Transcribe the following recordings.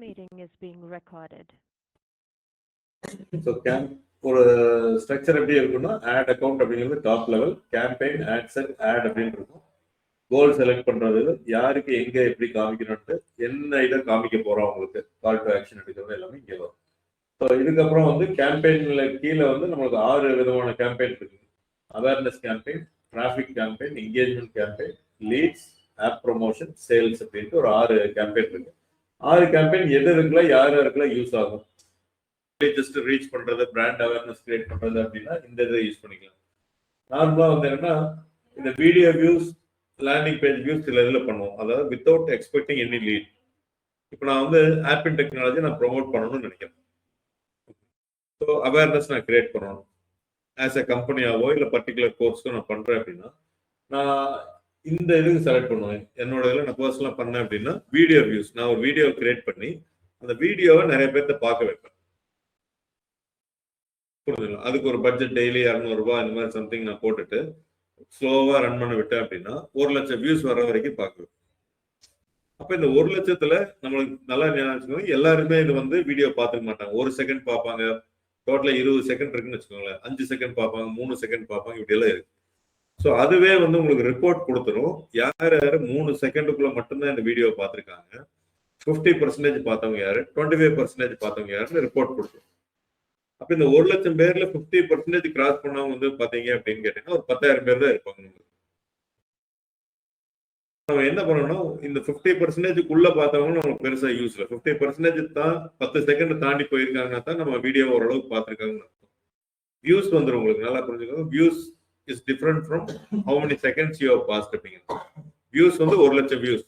meeting is being recorded. So ஒரு structure எப்படி இருக்குன்னா ஆட் அக்கௌண்ட் அப்படிங்கிறது top level, campaign, ad set, ad அப்படின்னு இருக்கும். கோல் செலக்ட் பண்றது, யாருக்கு எங்க எப்படி காமிக்கணும்ட்டு என்ன இதை காமிக்க போறோம் உங்களுக்கு கால் டு ஆக்ஷன் எடுக்கிறது எல்லாமே இங்கே வரும். ஸோ இதுக்கப்புறம் வந்து கேம்பெயின்ல கீழே வந்து நம்மளுக்கு 6 விதமான கேம்பெயின் இருக்கு. Awareness campaign, traffic campaign, engagement campaign, leads, app promotion, sales அப்படின்ட்டு ஒரு 6 கேம்பெயின் இருக்கு. 6 கேம்பெயின் எது இருக்குல்ல யார் யாருக்குலாம் யூஸ் ஆகும், ஜஸ்ட் ரீச் பண்றது, பிராண்ட் அவேர்னஸ் கிரியேட் பண்றது அப்படின்னா இந்த இதை யூஸ் பண்ணிக்கலாம். நார்மலா வந்து என்னன்னா இந்த video views, landing page views சில இதில் பண்ணுவோம், அதாவது வித்தவுட் எக்ஸ்பெக்டிங் எனி லீட். இப்போ நான் வந்து ஆப் இன் டெக்னாலஜி நான் ப்ரொமோட் பண்ணணும்னு நினைக்கிறேன். ஸோ அவேர்னஸ் நான் கிரியேட் பண்ணணும் ஆஸ் எ கம்பெனியாவோ இல்லை பர்டிகுலர் கோர்ஸ்க்கோ நான் பண்றேன் அப்படின்னா நான் இந்த இதுக்கு செலக்ட் பண்ணுவேன். என்னோட இதில் நான் பர்சனலாக பண்ணேன் அப்படின்னா வீடியோ வியூஸ், நான் ஒரு வீடியோ கிரியேட் பண்ணி அந்த வீடியோவை நிறைய பேர்த்த பார்க்க வைப்பேன். புரிஞ்சுங்களா? அதுக்கு ஒரு பட்ஜெட் டெய்லி 200 ரூபாய் இந்த மாதிரி சம்திங் நான் போட்டுட்டு ஸ்லோவா ரன் பண்ண விட்டேன் அப்படின்னா 1 லட்சம் வியூஸ் வர வரைக்கும் பார்க்குவேன். அப்ப இந்த 1 லட்சத்துல நம்மளுக்கு நல்லா ஞாபகம், எல்லாருமே இது வந்து வீடியோ பார்த்துக்க மாட்டாங்க. 1 செகண்ட் பார்ப்பாங்க, டோட்டலா 20 செகண்ட் இருக்குன்னு வச்சுக்கோங்களேன். 5 செகண்ட் பார்ப்பாங்க, 3 செகண்ட் பார்ப்பாங்க, இப்படி எல்லாம் இருக்கு. ஸோ அதுவே வந்து உங்களுக்கு ரிப்போர்ட் கொடுத்துரும், யார் யார் 3 செகண்டுக்குள்ள மட்டும்தான் இந்த வீடியோ பார்த்துருக்காங்க, 50% பார்த்தவங்க யாரு, 25% பார்த்தவங்க யாருன்னு ரிப்போர்ட் கொடுத்துரும். அப்ப இந்த 1 லட்சம் பேர்ல 50% கிராஸ் பண்ணவங்க வந்து பாத்தீங்க அப்படின்னு கேட்டீங்கன்னா ஒரு 10,000 பேர் தான் இருப்பாங்க. நம்ம என்ன பண்ணணும், இந்த 50%க்குள்ள பார்த்தவங்க நமக்கு பெருசா யூஸ்ல, 50% தான் 10 செகண்ட் தாண்டி போயிருக்காங்கன்னா தான் நம்ம வீடியோ ஓரளவுக்கு பார்த்துருக்காங்கன்னு அர்த்தம். வியூஸ் வந்துடும், உங்களுக்கு நல்லா புரிஞ்சுக்கோங்க. Views is different from how many seconds you have passed அப்படிங்கிறது. வியூஸ் வந்து 1 லட்சம் வியூஸ்,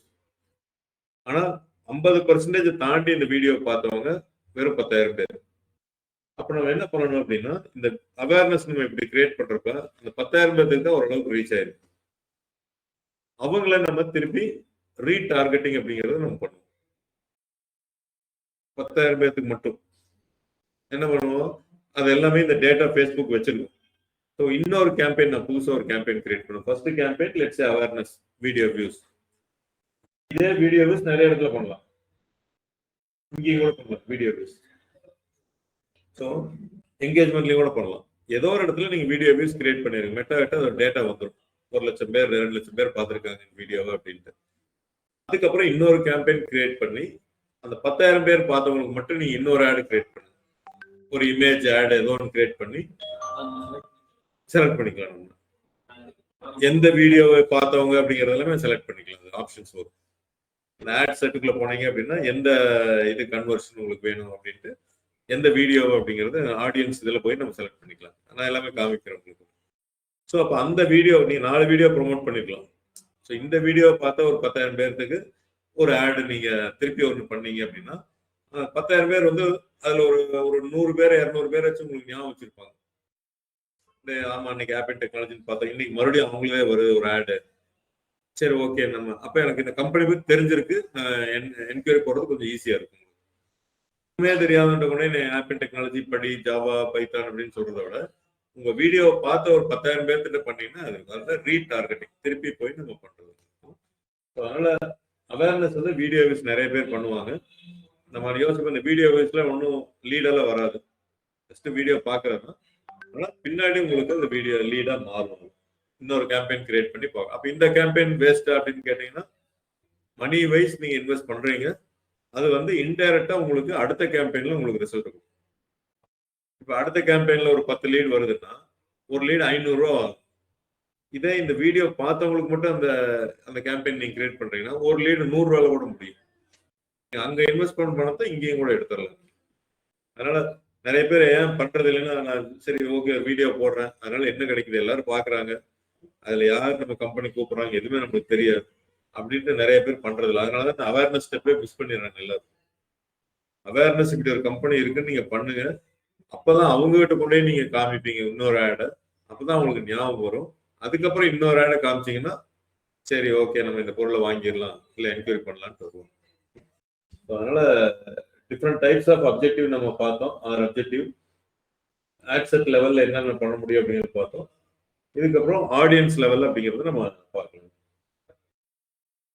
ஆனா 50% தாண்டி இந்த வீடியோ பார்த்தவங்க வெறும் 10,000 பேர். அப்ப நம்ம என்ன பண்ணணும் அப்படின்னா இந்த அவேர்னஸ் நம்ம இப்படி கிரியேட் பண்றப்ப அந்த 10,000 பேருக்கு தான் ஓரளவுக்கு ரீச் ஆயிருக்கு. அவங்கள நம்ம திருப்பி ரீடார்கெட்டிங் அப்படிங்கறத நம்ம பண்ணுவோம். 10,000 பேருக்கு மட்டும் என்ன பண்ணுவோம், அது எல்லாமே இந்த டேட்டா ஃபேஸ்புக் வச்சிருக்கோம். ஸோ இன்னொரு கேம்பெயின் நான் புதுசாக ஒரு கேம்பெயின் கிரியேட் பண்ணுவோம். First campaign let's awareness video views. இதே வீடியோ வியூஸ் நிறைய இடத்துல பண்ணலாம், இங்கேயும் கூட பண்ணலாம் வீடியோ வியூஸ். ஸோ என்கேஜ்மெண்ட்லயும் கூட பண்ணலாம். ஏதோ ஒரு இடத்துல நீங்க வீடியோ வியூஸ் கிரியேட் பண்ணிருங்க, மெட்டா ஒரு டேட்டா வந்துடும், 1 லட்சம் பேர் 2 லட்சம் பேர் பார்த்துருக்காங்க வீடியோவை அப்படின்ட்டு. அதுக்கப்புறம் இன்னொரு கேம்பெயின் கிரியேட் பண்ணி அந்த 10,000 பேர் பார்த்தவங்களுக்கு மட்டும் நீங்க இன்னொரு ஆடு கிரியேட் பண்ணுங்க, ஒரு இமேஜ் ஆட் ஏதோ ஒன்று கிரியேட் பண்ணி செலக்ட் பண்ணிக்கலாம். நம்ம எந்த வீடியோவை பார்த்தவங்க அப்படிங்கறது எல்லாமே செலக்ட் பண்ணிக்கலாம், ஆப்ஷன்ஸ் வரும். இந்த ஆட் செட்டுக்குள்ள போனீங்க அப்படின்னா எந்த இது கன்வர்ஷன் உங்களுக்கு வேணும் அப்படின்ட்டு எந்த வீடியோ அப்படிங்கிறது ஆடியன்ஸ் இதில் போய் நம்ம செலக்ட் பண்ணிக்கலாம். நான் எல்லாமே காமிக்கிறேன் உங்களுக்கு. ஸோ அப்போ அந்த வீடியோ நீங்கள் 4 வீடியோ ப்ரொமோட் பண்ணிக்கலாம். ஸோ இந்த வீடியோ பார்த்தா ஒரு 10,000 பேர்த்துக்கு ஒரு ஆடு நீங்கள் திருப்பி ஒன்று பண்ணீங்க அப்படின்னா 10,000 பேர் வந்து அதில் ஒரு 100 பேர் 200 பேர் வச்சு உங்களுக்கு ஞாபகம் வச்சிருப்பாங்க. ஆமா இன்னைக்கு ஆப் இன் டெக்னாலஜின்னு பார்த்தோம், இன்னைக்கு மறுபடியும் அவங்களே வருது ஒரு ஆடு, சரி ஓகே நம்ம அப்போ எனக்கு இந்த கம்பெனி பற்றி தெரிஞ்சிருக்கு, என்கொயரி போடுறது கொஞ்சம் ஈஸியாக இருக்கும். தெரியாதுன்ற கூட ஆப் இன் டெக்னாலஜி படி ஜாவா பைத்தான் அப்படின்னு சொல்றதை விட உங்க வீடியோ பார்த்த ஒரு 10,000 பேர்த்திட்ட பண்ணீங்கன்னா அது ரீடார்கெட்டிங் திருப்பி போய் நம்ம பண்றது. அதனால அவேர்னஸ் வந்து வீடியோ வியூஸ் நிறைய பேர் பண்ணுவாங்க. நம்ம யோசிப்போம் இந்த வீடியோ வியூஸ்ல ஒன்றும் லீடெல்லாம் வராது, ஜஸ்ட் வீடியோ பார்க்கறது. ஆனால் பின்னாடி உங்களுக்கு அந்த வீடியோ லீடா மாறும். இன்னொரு கேம்பெயின் கிரியேட் பண்ணி பார்க்க. அப்ப இந்த கேம்பெயின் வேஸ்டா அப்படின்னு கேட்டீங்கன்னா மணி வைஸ் நீங்க இன்வெஸ்ட் பண்றீங்க, அது வந்து இன்டைரக்டா உங்களுக்கு அடுத்த கேம்பெயின்ல உங்களுக்கு ரிசல்ட் இருக்கும். இப்ப அடுத்த கேம்பெயின்ல ஒரு 10 லீட் வருதுன்னா ஒரு லீட் 500 ரூபா ஆகும். இதே இந்த வீடியோ பார்த்தவங்களுக்கு மட்டும் அந்த கேம்பெயின் நீங்க கிரியேட் பண்றீங்கன்னா ஒரு லீடு 100 ரூபாயில கூட முடியும். அங்க இன்வெஸ்ட்மெண்ட் பணத்தை இங்கேயும் கூட எடுத்துடலாம். அதனால நிறைய பேர் ஏன் பண்றது இல்லைன்னா, நான் சரி ஓகே வீடியோ போடுறேன் அதனால என்ன கிடைக்குது எல்லாரும் பாக்குறாங்க, அதுல யார் நம்ம கம்பெனி கூப்பிடுறாங்க எதுவுமே நமக்கு தெரியாது அப்படின்ட்டு நிறைய பேர் பண்றது இல்லை. அதனாலதான் அவேர்னஸ் ஸ்டெப்பே மிஸ் பண்ணிடுறாங்க எல்லாரும். அவேர்னஸ் இப்படி ஒரு கம்பெனி இருக்குன்னு நீங்க பண்ணுங்க, அப்பதான் அவங்க கிட்ட கொண்டே நீங்க காமிப்பீங்க இன்னொரு ஆடை, அப்பதான் உங்களுக்கு ஞாபகம் வரும். அதுக்கப்புறம் இன்னொரு ஆடை காமிச்சீங்கன்னா சரி ஓகே நம்ம இந்த பொருளை வாங்கிடலாம் இல்லை என்கொயரி பண்ணலாம்னு வருவோம். அதனால டிஃப்ரெண்ட் டைப்ஸ் ஆஃப் அப்ஜெக்டிவ் நம்ம பார்த்தோம். 6 அப்ஜெக்டிவ் ஆட்செட் லெவல்ல என்னென்ன பண்ண முடியும் அப்படிங்கிறது பார்த்தோம். இதுக்கப்புறம் ஆடியன்ஸ் லெவல் அப்படிங்கிறது நம்ம பார்க்கலாம்.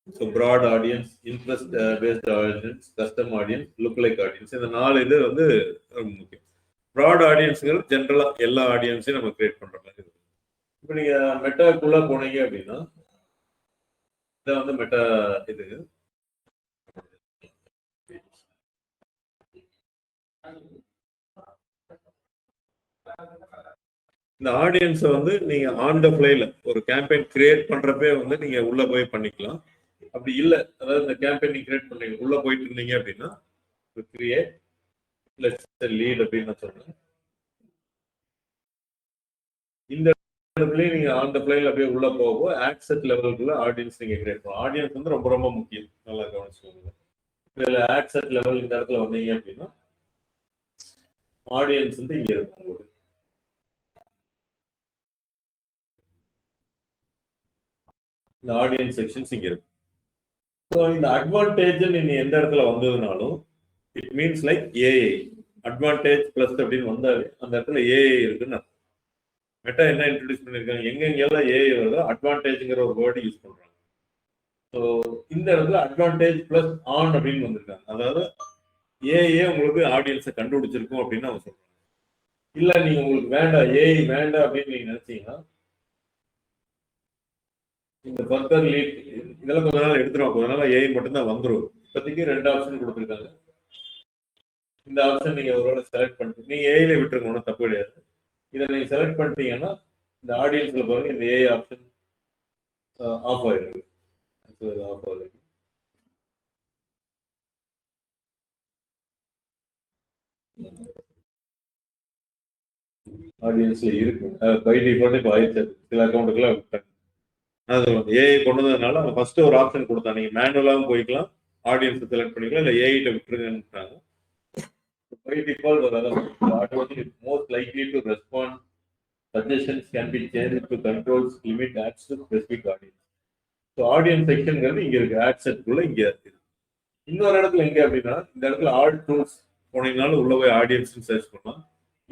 So broad audience, interest based audience, custom audience, lookalike audience, இந்த 4 இது வந்து ரொம்ப முக்கியம். ப்ராட் ஆடியன்ஸுங்கிறது ஜென்ரலா எல்லா ஆடியன்ஸையும் நம்ம கிரியேட் பண்ற மாதிரி இருக்கும். இப்போ நீங்க மெட்டாக்குள்ள போனீங்க அப்படின்னா இதை வந்து மெட்டா இது இந்த ஆடியன்ஸை வந்து நீங்க ஆன் த ஃபிளைல ஒரு கேம்பெயின் கிரியேட் பண்றப்பே வந்து நீங்க உள்ள போய் பண்ணிக்கலாம். அப்படி இல்லை, அதாவது இந்த கேம்பெயின் நீங்க கிரியேட் பண்ணீங்க உள்ள போயிட்டு இருந்தீங்க அப்படின்னா கிரியேட் லீட் அப்படின்னு நான் சொல்றேன். இந்த இடத்துலயே நீங்க ஆன் த ஃபிளைல அப்படியே உள்ள போகும் ஆக்செட் லெவலுக்குள்ள ஆடியன்ஸ் நீங்க கிரியேட் பண்ணலாம். ஆடியன்ஸ் வந்து ரொம்ப ரொம்ப முக்கியம், நல்லா கவனிச்சுக்கோங்க. இதுல ஆக்செட் லெவல் இந்த இடத்துல வந்தீங்க அப்படின்னா ஆடியன்ஸ் வந்து இங்க இருக்கும். இந்த ஆடியன்ஸ் செக்ஷன்ஸ் இங்க இருக்கு. ஸோ இந்த அட்வான்டேஜ் நீங்க எந்த இடத்துல வந்ததுனாலும் it means like AI advantage plus அப்படின்னு வந்தாலே அந்த இடத்துல ஏஐ இருக்குன்னு மெட்டா என்ன இன்ட்ரடியூஸ் பண்ணிருக்காங்க, எங்கெங்கெல்லாம் ஏஐ வருதோ அட்வான்டேஜ்ங்கிற ஒரு வேர்டு யூஸ் பண்றாங்க. ஸோ இந்த இடத்துல அட்வான்டேஜ் பிளஸ் ஆன் அப்படின்னு வந்திருக்காங்க. அதாவது ஏஐயே உங்களுக்கு ஆடியன்ஸை கண்டுபிடிச்சிருக்கும் அப்படின்னு அவங்க சொல்றாங்க. இல்ல நீங்க உங்களுக்கு வேண்டாம் ஏஐ வேண்டாம் அப்படின்னு நீங்க நினைச்சீங்கன்னா இந்த ஃபர்தர் லீட் இதெல்லாம் கொஞ்ச நாள் எடுத்துருவாங்க. கொஞ்ச நாள் ஏஐ மட்டும்தான் வந்துடும். இப்போதைக்கு 2 ஆப்ஷன் கொடுத்துருக்காங்க. இந்த ஆப்ஷன் நீங்க ஒரு வேளை செலக்ட் பண்ணிட்டு நீங்க ஏஐல விட்டுருங்க, ஒன்றும் தப்பு கிடையாது. இதை நீங்க செலக்ட் பண்ணிட்டீங்கன்னா இந்த ஆடியன்ஸ்ல பாருங்க இந்த ஏஐ ஆப்ஷன் ஆஃப் ஆயிருக்கு. ஆஃப் ஆயிருக்கு. ஆடியன்ஸ்ல இருக்கு பை டிஃபால்ட் இப்போ ஆயிடுச்சு. சில அக்கௌண்ட்டுக்குலாம் விட்டாங்க. அது ஏஐ கொண்டு வந்ததுனால அவங்க ஃபர்ஸ்ட் ஒரு ஆப்ஷன் கொடுத்தா நீங்க மேனுவலாகவும் போய்க்கலாம், ஆடியன்ஸை செலக்ட் பண்ணிக்கலாம், இல்லை ஏஐட்ட விட்டுருங்கன்னுட்டாங்க. By default, automatic is most likely to respond. Suggestions can be changed to controls, limit ads to specific audience. So audience section இங்க இருக்கு, ad set குள்ள இங்க இருக்கு. இன்னொரு இடத்துல எங்க அப்படின்னா இந்த இடத்துல ஆல் டூல்ஸ் போனீங்கனாலும் உள்ள போய் ஆடியன்ஸ் சர்ச் பண்ணலாம்.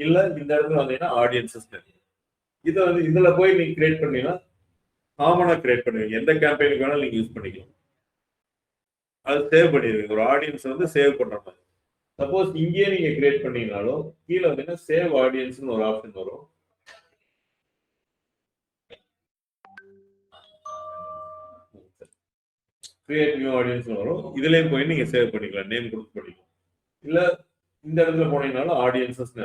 இல்ல இந்த இடத்துல வந்தீங்கன்னா ஆடியன்ஸஸ் இதை வந்து இதுல போய் நீங்க கிரியேட் பண்ணீங்கன்னா காமனா கிரியேட் பண்ணுவீங்க. எந்த கேம்பெயினுக்கு வேணாலும் நீங்க யூஸ் பண்ணிக்கலாம். அது சேவ் பண்ணிடுவீங்க. ஒரு ஆடியன்ஸ் வந்து சேவ் பண்ற மாதிரி. சப்போஸ் இங்கேயே நீங்க கிரியேட் பண்ணீங்கனாலும் கீழே வந்து சேவ் ஆடியன்ஸ்னு ஒரு ஆப்ஷன் வரும். கிரியேட் நியூ ஆடியன்ஸ் வரும். இதுலயும் போய் நீங்க சேவ் பண்ணிக்கலாம், நேம் கொடுத்து பண்ணிக்கலாம். இல்ல இந்த இடத்துல போனீங்கனாலும் ஆடியன்சஸ்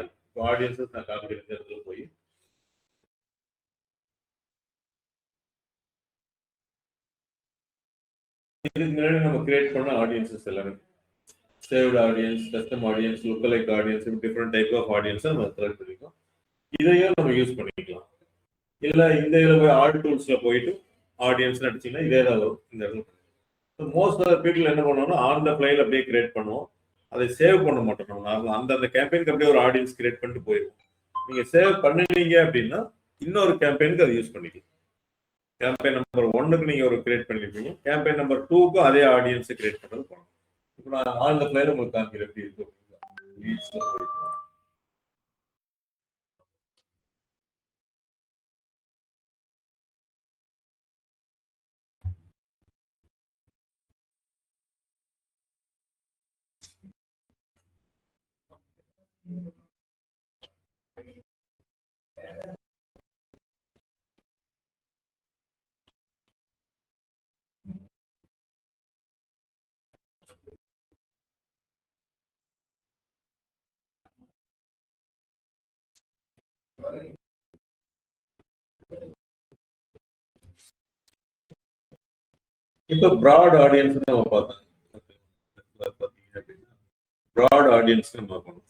ஆடியன்சஸ் நான் காமிக்கிற இந்த இடத்துல போய் இதுக்கு முன்னாடி நம்ம கிரியேட் பண்ண ஆடியன்சஸ் எல்லாமே saved audience, custom audience, lookalike audience, different type of ஆடியன்ஸை நம்ம செலக்ட் பண்ணிக்கலாம். இதையும் நம்ம யூஸ் பண்ணிக்கலாம். இல்ல இந்த இதில் போய் ஆல் டூல்ஸ்ல போயிட்டு ஆடியன்ஸ் அடிச்சிங்கன்னா இதே தான் வரும் இந்த இடத்துல. மோஸ்ட் ஆஃப் பீப்புள் என்ன பண்ணுவோம்னா ஆன் த ஃபிளைல அப்படியே கிரியேட் பண்ணுவோம், அதை சேவ் பண்ண மாட்டோம். நம்ம அந்த கேம்பெயினுக்கு அப்படியே ஒரு ஆடியன்ஸ் கிரியேட் பண்ணிட்டு போயிடுவோம். நீங்க சேவ் பண்ணுவீங்க அப்படின்னா இன்னொரு கேம்பெயினுக்கு அதை யூஸ் பண்ணிக்கலாம். கேம்பெயின் நம்பர் 1க்கு நீங்க ஒரு கிரியேட் பண்ணிருப்பீங்க, கேம்பெயின் நம்பர் 2க்கும் அதே ஆடியன்ஸ் கிரியேட் பண்றது போகணும். இப்போ நான் ஆன் த ஃபிளைல உங்களுக்கு காமிக்கிறேன் எப்படி இருக்கு. இப்போ ப்ராட் ஆடியன்ஸ் நம்ம பார்த்தோம். ப்ராட் ஆடியன்ஸ் நம்ம பார்க்கணும்.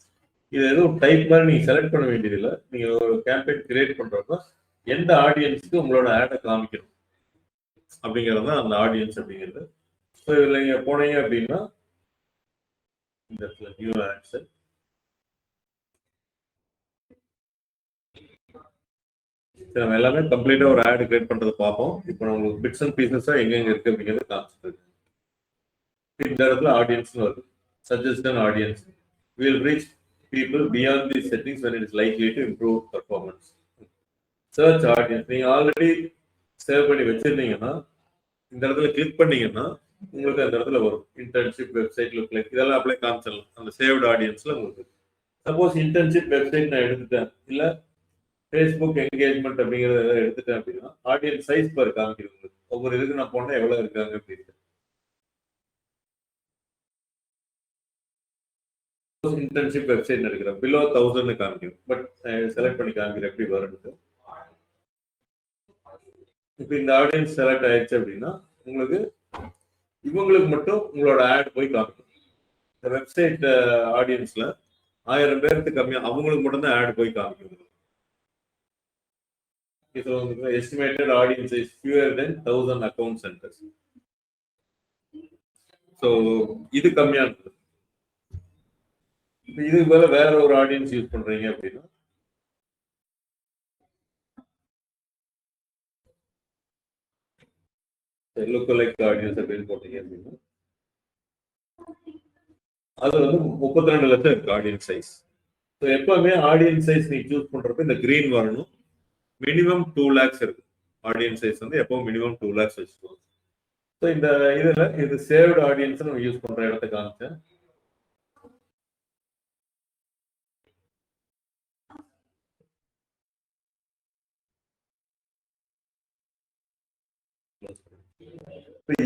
இது எதுவும் டைப் மாதிரி நீங்க செலக்ட் பண்ண வேண்டியதில்லை. நீங்க ஒரு கேம்பெயின் கிரியேட் பண்றப்ப எந்த ஆடியன்ஸ்க்கு உங்களோட ஆடை காமிக்கணும் அப்படிங்கிறது தான் அந்த ஆடியன்ஸ் அப்படிங்கிறது. ஸோ இதில் நீங்க போனீங்க அப்படின்னா இந்த இடத்துல நியூ ஆட்ஸ் நம்ம எல்லாமே கம்ப்ளீட்டா ஒரு ஆட் கிரியேட் பண்றது பார்ப்போம். இப்போ உங்களுக்கு பிட்ஸ் அண்ட் பீசஸா எங்கெங்க இருக்கு அப்படிங்கிறது காமிச்சிட்டு இந்த இடத்துல ஆடியன்ஸ் வருது. சஜஸ்டன் audience will reach people beyond these settings when it is likely to improve performance. Search audience நீங்க ஆல்ரெடி சேவ் பண்ணி வச்சிருந்தீங்கன்னா இந்த இடத்துல கிளிக் பண்ணீங்கன்னா உங்களுக்கு அந்த இடத்துல வரும் இன்டர்ன்ஷிப் வெப்சைட் லுக் லைக், இதெல்லாம் அப்படியே காமிச்சிடலாம் அந்த சேவ்டு ஆடியன்ஸ்ல உங்களுக்கு. சப்போஸ் இன்டர்ன்ஷிப் வெப்சைட் நான் எடுத்துட்டேன், இல்ல ஃபேஸ்புக் என்கேஜ்மெண்ட் அப்படிங்கிறத எடுத்துட்டேன் அப்படின்னா ஆடியன்ஸ் சைஸ் பாரு காமிக்கிறது உங்களுக்கு. ஒவ்வொரு இதுக்கு நான் போனா எவ்வளவு இருக்காங்க அப்படின்னு. இன்டர்ன்ஷிப் வெப்சைட் எடுக்கிறேன், பிலோ 1000 காமிக்கும். பட் செலக்ட் பண்ணி காமிக்கிறேன் எப்படி வரும்னு. இப்போ இந்த ஆடியன்ஸ் செலக்ட் ஆயிடுச்சு அப்படின்னா உங்களுக்கு இவங்களுக்கு மட்டும் உங்களோட ஆட் போய் காமிக்கும். இந்த வெப்சைட் ஆடியன்ஸ்ல 1000 பேருக்கு கம்மியா அவங்களுக்கு மட்டும் தான் ஆட் போய் காமிக்கும். Estimated audience is fewer than 1000 account centres. So இது கம்மியானது. இதுக்கு மேல வேற ஒரு ஆடியன்ஸ் யூஸ் பண்றீங்க அப்படின்னா லுக் ஆடியன்ஸ் அப்படின்னு போட்டீங்க அப்படின்னா அது வந்து 32 லட்சம் இருக்கு ஆடியன்ஸ் சைஸ். ஸோ எப்பவுமே ஆடியன்ஸ் சைஸ் நீ சூஸ் பண்றப்ப இந்த கிரீன் வரணும். மினிமம் 2 lakhs இருக்கு ஆடியன்ஸ் சைஸ் வந்து எப்பவும் மினிமம் 2 lakhs வச்சுக்கோங்க. ஸோ இந்த இதுல இது சேவ்டு ஆடியன்ஸ் நம்ம யூஸ் பண்ற இடத்த காமிச்சேன்.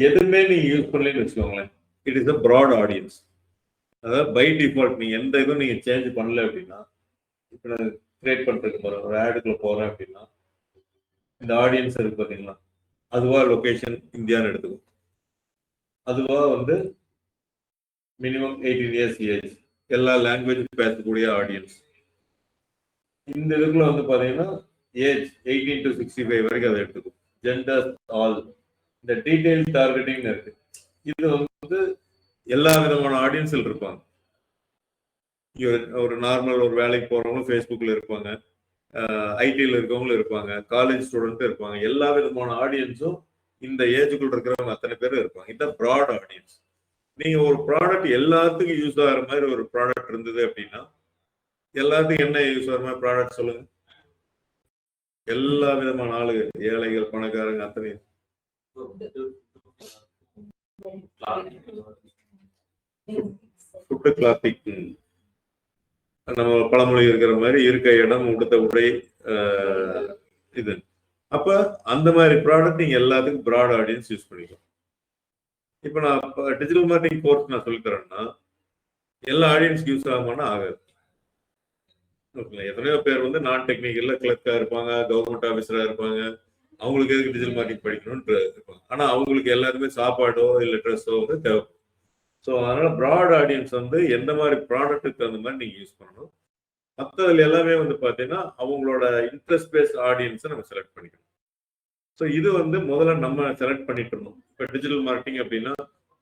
எதுவுமே நீங்க யூஸ் பண்ணலன்னு வச்சுக்கோங்களேன், it is a broad audience. அதாவது பை டிஃபால்ட் நீங்க எந்த இதுவும் நீங்க சேஞ்ச் பண்ணல அப்படின்னா, இப்போ நான் கிரியேட் பண்றதுக்கு போறேன், ஒரு ஆடுக்குள்ள போறேன் அப்படின்னா இந்த ஆடியன்ஸ் இருக்கு பாத்தீங்களா, அதுவா லொகேஷன் இந்தியான்னு எடுத்துக்கும். அதுவா வந்து மினிமம் 18 years ஏஜ், எல்லா லாங்குவேஜ் பேசக்கூடிய ஆடியன்ஸ். இந்த இதுக்குள்ள வந்து பாத்தீங்கன்னா ஏஜ் 18 to 65 வரைக்கும் அதை எடுத்துக்கும். ஜெண்டர் ஆல், இந்த டீடைல் டார்கெட்டிங் இருக்கு. இது வந்து எல்லா விதமான ஆடியன்ஸில் இருப்பாங்க. ஒரு நார்மல் ஒரு வேலைக்கு போறவங்களும் ஃபேஸ்புக்கில் இருப்பாங்க, ஐடியில் இருக்கவங்களும் இருப்பாங்க, காலேஜ் ஸ்டூடெண்ட்டும் இருப்பாங்க. எல்லா விதமான ஆடியன்ஸும் இந்த ஏஜுக்குள்ள இருக்கிறவங்க அத்தனை பேரும் இருப்பாங்க. இதுதான் ப்ராட் ஆடியன்ஸ். நீங்க ஒரு ப்ராடக்ட் எல்லாத்துக்கும் யூஸ் ஆகிற மாதிரி ஒரு ப்ராடக்ட் இருந்தது அப்படின்னா, எல்லாத்துக்கும் என்ன யூஸ் ஆகிற மாதிரி ப்ராடக்ட் சொல்லுங்க. எல்லா விதமான ஆளுங்க, ஏழைகள் பணக்காரங்க அத்தனை. ஃபுட்டு கிளாத்திக், நம்ம பழமொழி இருக்கிற மாதிரி இருக்க இடம் உடுத்த உடை, இது. அப்ப அந்த மாதிரி ப்ராடக்ட் நீங்க எல்லாத்துக்கும் ப்ராட் ஆடியன்ஸ் யூஸ் பண்ணிக்கலாம். இப்ப நான் டிஜிட்டல் மார்க்கெட்டிங் கோர்ஸ் நான் சொல்லித்தரேன்னா எல்லா ஆடியன்ஸ்க்கு யூஸ் ஆகுமானா ஆகாது. எத்தனையோ பேர் வந்து நான் டெக்னிக்கல்ல கிளர்க்கா இருப்பாங்க, கவர்மெண்ட் ஆபீசரா இருப்பாங்க, அவங்களுக்கு எதுக்கு டிஜிட்டல் மார்க்கெட்டிங் படிக்கணும்னு இருப்பாங்க. ஆனா அவங்களுக்கு எல்லாருமே சாப்பாடோ இல்ல ட்ரெஸ்ஸோ வந்து தேவைப்படும். ஸோ அதனால ப்ராட் ஆடியன்ஸ் வந்து எந்த மாதிரி ப்ராடக்ட்டுக்கு தகுந்த மாதிரி நீங்க யூஸ் பண்ணணும். மற்றதுல எல்லாமே வந்து பார்த்தீங்கன்னா அவங்களோட இன்ட்ரெஸ்ட் பேஸ்ட் ஆடியன்ஸை நம்ம செலக்ட் பண்ணிக்கணும். ஸோ இது வந்து முதல்ல நம்ம செலக்ட் பண்ணிட்டு இருந்தோம். இப்போ டிஜிட்டல் மார்க்கெட்டிங் அப்படின்னா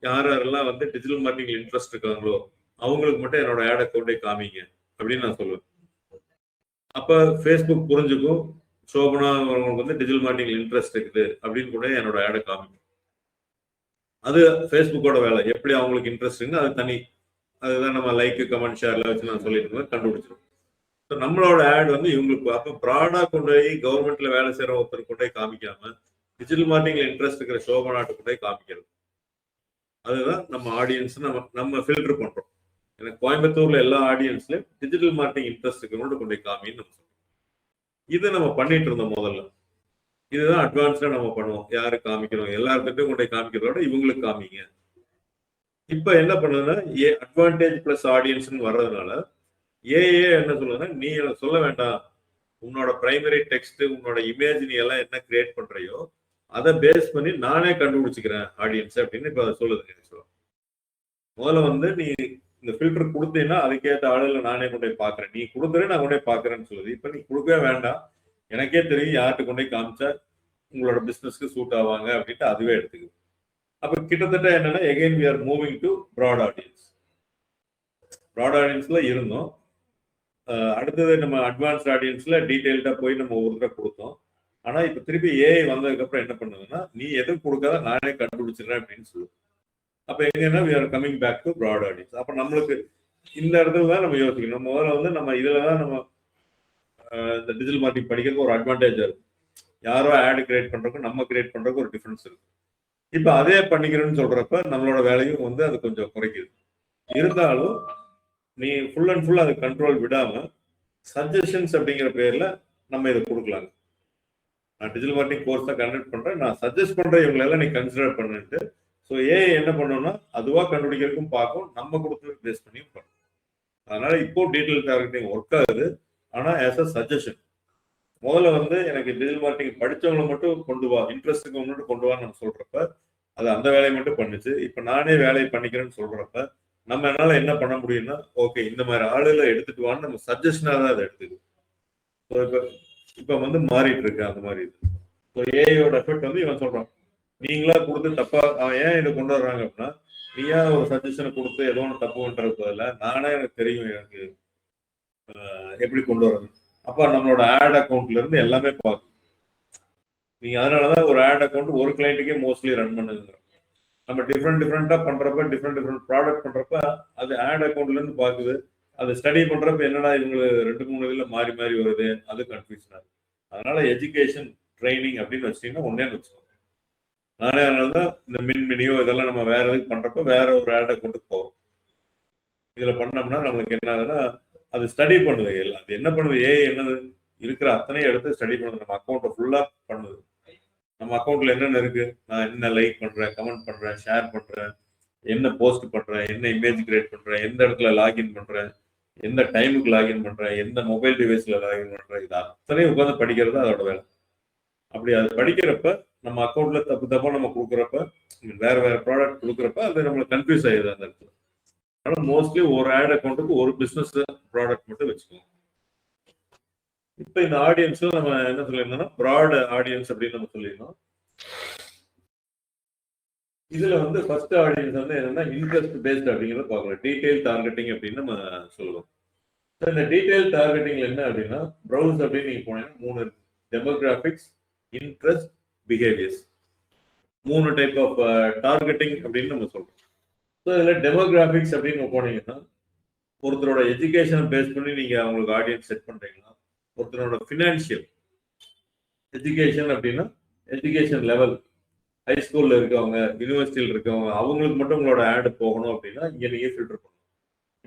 யாரெல்லாம் வந்து டிஜிட்டல் மார்க்கெட்டிங் இன்ட்ரெஸ்ட் இருக்காங்களோ அவங்களுக்கு மட்டும் என்னோட ஆட் அக்கௌண்ட்டை காமிங்க அப்படின்னு நான் சொல்லுவேன். அப்போ ஃபேஸ்புக் புரிஞ்சுக்கும் சோபனா அவங்களுக்கு வந்து டிஜிட்டல் மார்க்கெட்டிங் இன்ட்ரெஸ்ட் இருக்குது அப்படின்னு கூட என்னோட ஆடை காமிக்கும். அது ஃபேஸ்புக்கோட வேலை. எப்படி அவங்களுக்கு இன்ட்ரெஸ்ட்னு அது தனி, அதுதான் நம்ம லைக் கமெண்ட் ஷேர்ல வச்சு நான் சொல்லிட்டு கண்டுபிடிச்சிடும். ஸோ நம்மளோட ஆட் வந்து இவங்களுக்கு அப்போ ப்ராடா கொண்டு போய் கவர்மெண்ட்ல வேலை செய்யற ஒருத்தர் கொண்டு போய் காமிக்காம டிஜிட்டல் மார்க்கெட்டிங்ல இன்ட்ரெஸ்ட் இருக்கிற சோபனாட்டு கொண்டு போய் காமிக்கிறது. அதுதான் நம்ம ஆடியன்ஸ் நம்ம ஃபில்டர் பண்றோம். எனக்கு கோயம்புத்தூர்ல எல்லா ஆடியன்ஸ்லயும் டிஜிட்டல் மார்க்கெட்டிங் இன்ட்ரெஸ்ட் இருக்கிறவங்க கொண்டு போய் காமின்னு நம்ம சொல்றோம். இது நம்ம பண்ணிட்டு இருந்தோம் முதல்ல. இதுதான் அட்வான்ஸ்டா நம்ம பண்ணுவோம். யாரு காமிக்கணும், எல்லாருக்கிட்டையும் கொண்டு போய் காமிக்கிறதோட இவங்களுக்கு காமிங்க. இப்ப என்ன பண்ணுதுன்னா அட்வான்டேஜ் பிளஸ் ஆடியன்ஸ்னு வர்றதுனால ஏஏ என்ன சொல்லுதுன்னா, நீ சொல்ல வேண்டாம், உன்னோட பிரைமரி டெக்ஸ்ட் உன்னோட இமேஜ் நீ எல்லாம் என்ன கிரியேட் பண்றியோ அதை பேஸ் பண்ணி நானே கண்டுபிடிச்சிக்கிறேன் ஆடியன்ஸ் அப்படின்னு இப்ப அதை சொல்லுது. முதல்ல வந்து நீ இந்த ஃபில்டர் கொடுத்தீங்கன்னா அதுக்கேற்ற ஆளுல நானே கொண்டு போய் பாக்குறேன், நீ கொடுக்குறேன் நான் கொண்டு போய் பாக்குறேன்னு சொல்லுது. இப்ப நீ கொடுக்கவே வேண்டாம், எனக்கே தெரியும் யார்கிட்ட கொண்டு போய் காமிச்சா உங்களோட பிசினஸ்க்கு சூட் ஆவாங்க அப்படின்ட்டு அதுவே எடுத்துக்குது. அப்ப கிட்டத்தட்ட என்னன்னா again we are moving to broad audience. Broad ஆடியன்ஸ்ல இருந்தோம். அடுத்தது நம்ம அட்வான்ஸ்ட் ஆடியன்ஸ்ல டீடைல்டா போய் நம்ம ஒவ்வொருத்தர கொடுத்தோம். ஆனா இப்ப திருப்பி ஏஐ வந்ததுக்கு அப்புறம் என்ன பண்ணுதுன்னா, நீ எதுவும் கொடுக்காத நானே கண்டுபிடிச்சிடுறேன் அப்படின்னு சொல்லுவோம். அப்ப எங்கன்னா we are coming back to broad audience. அப்ப நம்மளுக்கு இந்த இடத்துல தான் நம்ம யோசிக்கணும். முதல்ல வந்து நம்ம இதுலதான் நம்ம இந்த டிஜிட்டல் மார்க்கெட்டிங் படிக்கிறதுக்கு ஒரு அட்வான்டேஜ் இருக்கு. யாரோ ஆட் கிரியேட் பண்றதுக்கும் நம்ம கிரியேட் பண்றதுக்கு ஒரு டிஃபரன்ஸ் இருக்கு. இப்ப அதே பண்ணிக்கிறேன்னு சொல்றப்ப நம்மளோட வேலையும் வந்து அது கொஞ்சம் குறைக்குது. இருந்தாலும் நீ ஃபுல் அண்ட் ஃபுல் அது கண்ட்ரோல் விடாம சஜஷன்ஸ் அப்படிங்கிற பேர்ல நம்ம இதை கொடுக்கலாங்க. நான் டிஜிட்டல் மார்க்கெட்டிங் கோர்ஸ் தான் கண்டக்ட் பண்றேன், நான் சஜஸ்ட் பண்றேன் இவங்களெல்லாம் நீ கன்சிடர் பண்ணிட்டு. ஸோ ஏஐ என்ன பண்ணணும்னா அதுவா கண்டுபிடிக்கிறதுக்கும் பார்க்கும், நம்ம கொடுத்து பேஸ் பண்ணியும் பண்ணும். அதனால இப்போ டீட்டெயில் டார்கெட்டிங் ஒர்க் ஆகுது, ஆனா ஆஸ் அ சஜஷன். முதல்ல வந்து எனக்கு டிஜிட்டல் மார்க்கெட்டிங் படிச்சவங்களை மட்டும் கொண்டு வா, இன்ட்ரெஸ்ட்டுக்கு மட்டும் கொண்டு வான்னு நம்ம சொல்றப்ப அது அந்த வேலையை மட்டும் பண்ணுச்சு. இப்ப நானே வேலையை பண்ணிக்கிறேன்னு சொல்றப்ப நம்ம என்னால என்ன பண்ண முடியும்னா, ஓகே இந்த மாதிரி ஆளுகளை எடுத்துட்டு வான்னு நம்ம சஜஷனா தான் அதை எடுத்துக்குது. இப்ப இப்ப வந்து மாறிட்டு இருக்கு அந்த மாதிரி இது. ஸோ ஏஐயோட எஃபெக்ட் வந்து இவன் சொல்றான், நீங்களா கொடுத்து தப்பா ஏன் இதை கொண்டு வர்றாங்க அப்படின்னா, நீயா ஒரு சஜஷனை கொடுத்து ஏதோ ஒன்று தப்பு பண்றது பதில நானே எனக்கு தெரியும் எனக்கு எப்படி கொண்டு வரது. அப்ப நம்மளோட ஆட் அக்கௌண்ட்ல இருந்து எல்லாமே பார்க்கும். நீங்க அதனாலதான் ஒரு ஆட் அக்கௌண்ட் ஒரு கிளைண்ட்டுக்கே மோஸ்ட்லி ரன் பண்ணுங்க. நம்ம டிஃப்ரெண்டா பண்றப்ப டிஃப்ரெண்ட் ப்ராடக்ட் பண்றப்ப அது ஆட் அக்கௌண்ட்ல இருந்து பாக்குது. அது ஸ்டடி பண்றப்ப என்னடா இவங்க 2-3 இதுல மாறி மாறி வருது, அது கன்ஃபியூஷன் ஆகுது. அதனால எஜுகேஷன் ட்ரைனிங் அப்படின்னு வச்சிட்டீங்கன்னா ஒன்னே வச்சுக்கோங்க. நானே அதனாலதான் இந்த மினியோ இதெல்லாம் நம்ம வேற எதுக்கு பண்றப்ப வேற ஒரு ஆட் அக்கௌண்ட்டுக்கு போறோம். இதுல பண்ணோம்னா நம்மளுக்கு என்ன ஆகுதுன்னா அது ஸ்டடி பண்ணுது. அது என்ன பண்ணுது, என்னது இருக்கிற அத்தனையும் எடுத்து ஸ்டடி பண்ணுது, நம்ம அக்கௌண்ட்டை ஃபுல்லா பண்ணுது. நம்ம அக்கௌண்ட்ல என்னென்ன இருக்கு, நான் என்ன லைக் பண்றேன், கமெண்ட் பண்றேன், ஷேர் பண்றேன், என்ன போஸ்ட் பண்றேன், என்ன இமேஜ் கிரியேட் பண்றேன், எந்த இடத்துல லாகின் பண்றேன், எந்த டைமுக்கு லாகின் பண்றேன், எந்த மொபைல் டிவைஸ்ல லாகின் பண்றேன், இது அத்தனையும் உட்காந்து படிக்கிறது அதோட வேலை. அப்படி அது படிக்கிறப்ப நம்ம அக்கௌண்ட்ல தப்பு தப்பா நம்ம கொடுக்குறப்ப வேற வேற ப்ராடக்ட் கொடுக்குறப்ப அது நம்மளுக்கு கன்ஃபியூஸ் ஆயிடுது அந்த இடத்துல. அதனால மோஸ்ட்லி ஒரு ஆட் அக்கௌண்ட்டுக்கு ஒரு பிசினஸ் ப்ராடக்ட் மட்டும் வச்சுக்கோங்க. இப்ப இந்த ஆடியன்ஸ்ல நம்ம என்ன சொல்லியிருந்தோம்னா ப்ராட் ஆடியன்ஸ் அப்படின்னு நம்ம சொல்லியிருந்தோம். இதுல வந்து ஃபர்ஸ்ட் ஆடியன்ஸ் வந்து என்னன்னா இன்ட்ரெஸ்ட் பேஸ்ட் அப்படிங்கிறத பார்க்கலாம். டீடைல் டார்கெட்டிங் அப்படின்னு நம்ம சொல்லுவோம். இந்த டீடைல் டார்கெட்டிங்ல என்ன அப்படின்னா ப்ரௌஸ் அப்படின்னு நீங்க போனீங்கன்னா 3 demographics, interest, behaviours, 3 type of targeting அப்படின்னு நம்ம சொல்றோம். ஸோ இதில் டெமோகிராபிக்ஸ் அப்படின்னு போனீங்கன்னா ஒருத்தரோட எஜுகேஷனை பேஸ் பண்ணி நீங்க அவங்களுக்கு ஆடியன்ஸ் செட் பண்றீங்கன்னா, ஒருத்தரோட ஃபினான்ஷியல் எஜுகேஷன் அப்படின்னா எஜுகேஷன் லெவல், ஹை ஸ்கூல்ல இருக்கவங்க, யூனிவர்சிட்டியில் இருக்கவங்க, அவங்களுக்கு மட்டும் உங்களோட ஆட் போகணும் அப்படின்னா இங்க நீங்க ஃபில்டர் பண்ணணும்.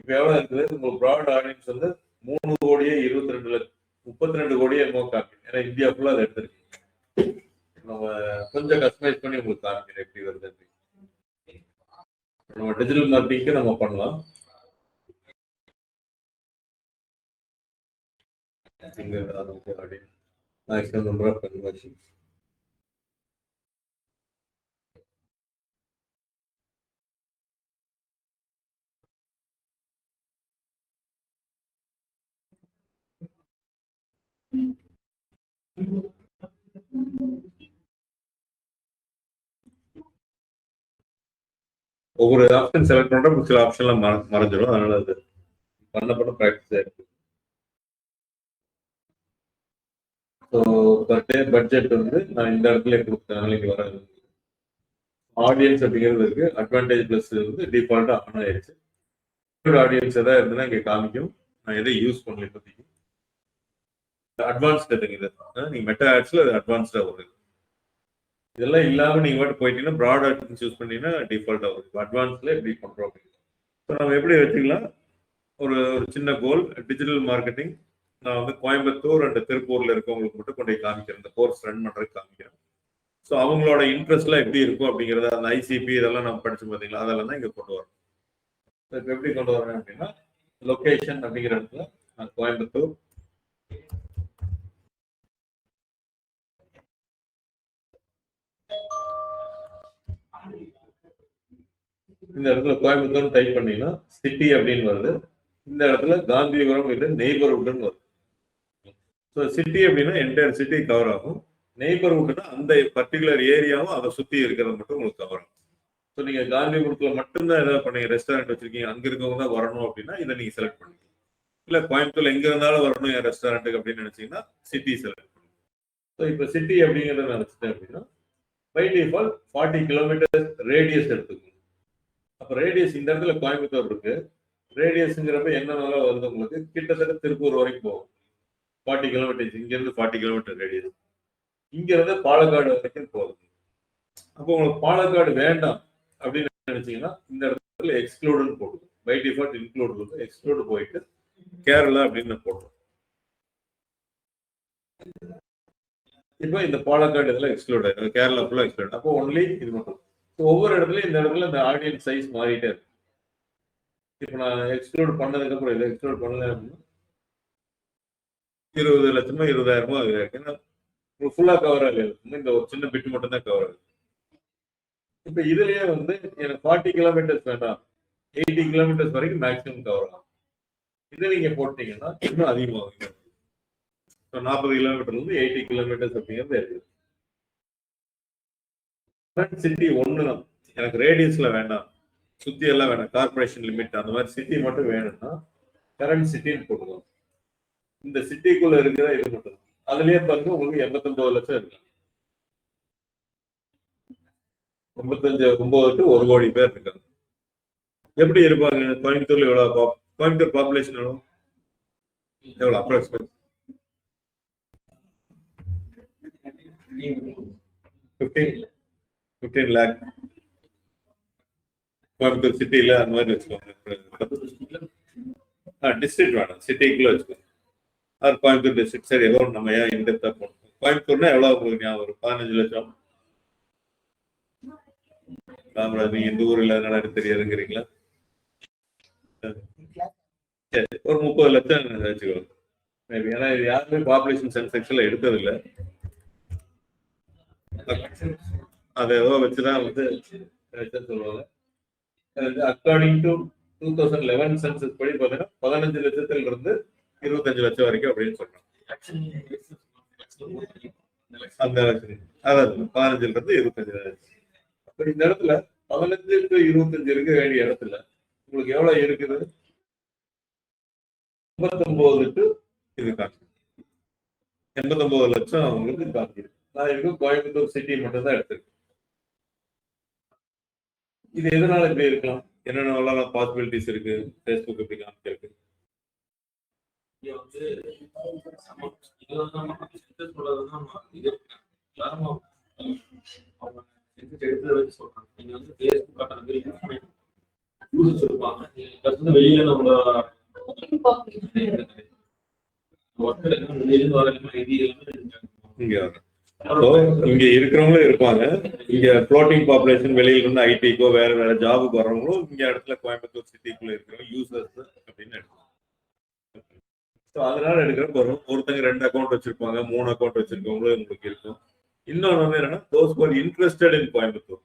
இப்ப எவ்வளவு இருக்குது, உங்களுக்கு ப்ராட் ஆடியன்ஸ் வந்து 3 கோடியே 32 கோடியே என்னமோ காமிக்கும். ஏன்னா இந்தியா ஃபுல்லா அதை எடுத்திருக்கு. நம்ம கொஞ்சம் கஸ்டமைஸ் பண்ணி உங்களுக்கு காமிக்கிறேன் எப்படி வருது அப்படின்னு. நம்ம டிஜிட்டல் மார்க்கெட்டிங்க்கு நம்ம பண்ணலாம். Maximum number of conversions. ஒவ்வொரு ஆப்ஷன் செலக்ட் பண்றப்ப சில ஆப்ஷன்லாம் மறைஞ்சிடும். அதனால அது பண்ண ப்ராக்டிஸ் ஆயிருக்கு. ஸோ பர் டே பட்ஜெட் வந்து நான் இந்த இடத்துல கொடுத்தேன். இங்க வர ஆடியன்ஸ் அப்படிங்கிறது இருக்கு. அட்வான்டேஜ் பிளஸ் வந்து டிஃபால்ட்டா ஆன் ஆயிடுச்சு. ஆடியன்ஸ் எதாவது இருந்ததுன்னா இங்க காமிக்கும். நான் எதை யூஸ் பண்ணல இப்போதைக்கு. அட்வான்ஸ்ட் எதுங்க இது, நீங்க மெட்டா ஆட்ஸ்ல அது அட்வான்ஸ்டா வருது. இதெல்லாம் இல்லாம நீங்க மட்டும் போயிட்டீங்கன்னா ப்ராட் ஆட்ஸ் யூஸ் பண்ணீங்கன்னா டிஃபால்ட்டா வருது. அட்வான்ஸ்ல எப்படி பண்றோம். ஸோ நம்ம எப்படி வச்சுக்கலாம், ஒரு சின்ன கோல், டிஜிட்டல் மார்க்கெட்டிங் நான் வந்து கோயம்புத்தூர் அண்ட் திருப்பூர்ல இருக்கவங்களுக்கு மட்டும் கொண்டு போய் காமிக்கிறேன். இந்த கோர்ஸ் ரன் பண்றதுக்கு காமிக்கிறேன். ஸோ அவங்களோட இன்ட்ரெஸ்ட்லாம் எப்படி இருக்கும் அப்படிங்கிறத, அந்த ஐசிபி இதெல்லாம் நம்ம படிச்சு பார்த்தீங்களா, அதெல்லாம் தான் இங்க கொண்டு வரணும். இப்போ எப்படி கொண்டு வரேன் அப்படின்னா லொகேஷன் அப்படிங்கிற இடத்துல நான் கோயம்புத்தூர், இந்த இடத்துல கோயம்புத்தூர் டைப் பண்ணீங்கன்னா சிட்டி அப்படின்னு வருது. இந்த இடத்துல காந்திபுரம் இது நெய்பர்ஹுட்னு வருது. ஸோ சிட்டி அப்படின்னா என்டையர் சிட்டி கவர் ஆகும். நெய்பர்ஹுட்னா அந்த பர்டிகுலர் ஏரியாவும் அதை சுத்தி இருக்கிறது மட்டும் உங்களுக்கு கவர் ஆகும். ஸோ நீங்க காந்திபுரத்துல மட்டும்தான் ஏதாவது பண்ணீங்க, ரெஸ்டாரண்ட் வச்சிருக்கீங்க, அங்க இருக்கவங்க தான் வரணும் அப்படின்னா இதை நீங்க செலக்ட் பண்ணிக்கலாம். இல்ல கோயம்புத்தூர்ல எங்க இருந்தாலும் வரணும் என் ரெஸ்டாரண்ட்டுக்கு அப்படின்னு நினைச்சீங்கன்னா சிட்டி செலக்ட் பண்ணுங்க. ஸோ இப்போ சிட்டி அப்படிங்கிறத நினைச்சிட்டேன் அப்படின்னா பை டிஃபால்ட் 40 கிலோமீட்டர் ரேடியஸ் எடுத்துக்கணும். அப்ப ரேடியஸ் இந்த இடத்துல கோயம்புத்தூர் இருக்கு. ரேடியஸ்ங்கிறப்ப என்னன்னால வருது உங்களுக்கு, கிட்டத்தட்ட திருப்பூர் வரைக்கும் போகும். 40 கிலோமீட்டர், இங்க இருந்து 40 கிலோமீட்டர் ரேடியஸ். இங்க இருந்து பாலக்காடு வரைக்கும் போகுது. அப்போ உங்களுக்கு பாலக்காடு வேண்டாம் அப்படின்னு நினைச்சீங்கன்னா இந்த இடத்துல எக்ஸ்க்ளூடுன்னு போடுவோம். பை டிஃபால்ட் இன்க்ளூட் இருக்கும், எக்ஸ்க்ளூட் போயிட்டு கேரளா அப்படின்னு போடுறோம். இப்போ இந்த பாலக்காடு இதெல்லாம் எக்ஸ்க்ளூட் ஆயிடும், கேரளா ஃபுல்லா எக்ஸ்க்ளூட். அப்போ ஒன்லி இது மட்டும். ஒவ்வொரு இடத்துலயும் இந்த இடத்துல இந்த ஆடியன்ஸ் சைஸ் மாறிட்டே இருக்கு. இப்போ நான் எக்ஸ்க்ளூட் பண்ணதுக்கு அப்புறம் இதை எக்ஸ்க்ளூட் பண்ணல அப்படின்னா 20 லட்சமோ 20,000மோ அது இருக்கு. ஏன்னா ஃபுல்லா கவர் ஆகுது, இந்த ஒரு சின்ன பிட் மட்டும் தான் கவர் ஆகுது. இப்ப இதுலயே வந்து எனக்கு 40 கிலோமீட்டர்ஸ் வேண்டாம், 80 கிலோமீட்டர்ஸ் வரைக்கும் மேக்ஸிமம் கவர் ஆகும். இதை நீங்க போட்டீங்கன்னா இன்னும் அதிகமாகும். 40 கிலோமீட்டர்ல இருந்து 80 கிலோமீட்டர்ஸ் அப்படிங்கிறது இருக்குது. சிட்டி ஒண்ணுதான், எனக்கு ரேடியஸ்ல வேண்டாம், சுத்தி எல்லாம் வேண்டாம், கார்பரேஷன் லிமிட் அந்த மாதிரி சிட்டி மட்டும் வேணும்னா கரண்ட் சிட்டின்னு போட்டுக்கோங்க. இந்த சிட்டிக்குள்ள இருக்கிற இது மட்டும் அதுலயே பாருங்க உங்களுக்கு 89 லட்சம் இருக்கு. 89 டு 1 கோடி பேர் இருக்காங்க. எப்படி இருப்பாங்க? கோயம்புத்தூர்ல எவ்வளவு கோயம்புத்தூர் பாப்புலேஷன் எவ்வளவு அப்ராக்சிமேட் 15 லேக். கோயம்புத்தூர் சிட்டியில அந்த மாதிரி வச்சுக்கோங்க. டிஸ்ட்ரிக்ட் வேணும், சிட்டிக்குள்ள வச்சுக்கோங்க. அது கோயம்புத்தூர் டிஸ்ட்ரிக்ட். சரி, ஏதோ நம்ம ஏன் இன்டெப்தா போனோம். கோயம்புத்தூர்னா எவ்வளவு உங்களுக்கு ஞாபகம் வரும்? 15 லட்சம். ராமராஜ், நீங்க எந்த ஊர்ல என்னன்னு தெரியாதுங்கிறீங்களா? சரி, ஒரு 30 லட்சம் வச்சுக்கோங்க. ஏன்னா இது யாருமே பாப்புலேஷன் சென்செக்ஸ்ல எடுத்தது இல்லை. அதை ஏதோ வச்சுதான் வந்து சொல்லுவாங்க. அக்கார்டிங் டு 2011 சென்சஸ் படி பார்த்தீங்கன்னா 15 லட்சத்துல இருந்து 25 லட்சம் வரைக்கும் அப்படின்னு சொல்றாங்க. அந்த அதாவது 15ல இருந்து 25 லட்சம். அப்ப இந்த இடத்துல 15 டு 25 இருக்க வேண்டிய இடத்துல உங்களுக்கு எவ்வளவு இருக்குது? 89 டு இது காமிச்சு 89 லட்சம் உங்களுக்கு காமிச்சிருக்கு. நான் இதுக்கு கோயம்புத்தூர் சிட்டி மட்டும் தான் எடுத்திருக்கேன். இது எதனால இப்படி இருக்கலாம்? என்னென்ன பாசிபிலிட்டிஸ் இருக்கு? ஃபேஸ்புக் இப்படி காமிச்சிருக்கு. வெளியில நம்ம இங்க இருக்கிறவங்களும் இருப்பாங்க. இங்க ஃப்ளோட்டிங் பாப்புலேஷன் வெளியில இருந்து ஐடிக்கோ வேற வேற ஜாபுக்கு வர்றவங்களும் இங்க இடத்துல கோயம்புத்தூர் சிட்டிக்குள்ள இருக்கிற யூசர்ஸ் அப்படின்னு எடுக்கலாம். அதனால எடுக்கிறப்ப ஒருத்தங்க 2 அக்கௌண்ட் வச்சிருப்பாங்க, 3 அக்கௌண்ட் வச்சிருக்கவங்களும் உங்களுக்கு இருக்கும். இன்னொன்னு வந்து என்னன்னா, those for interested in Coimbatore.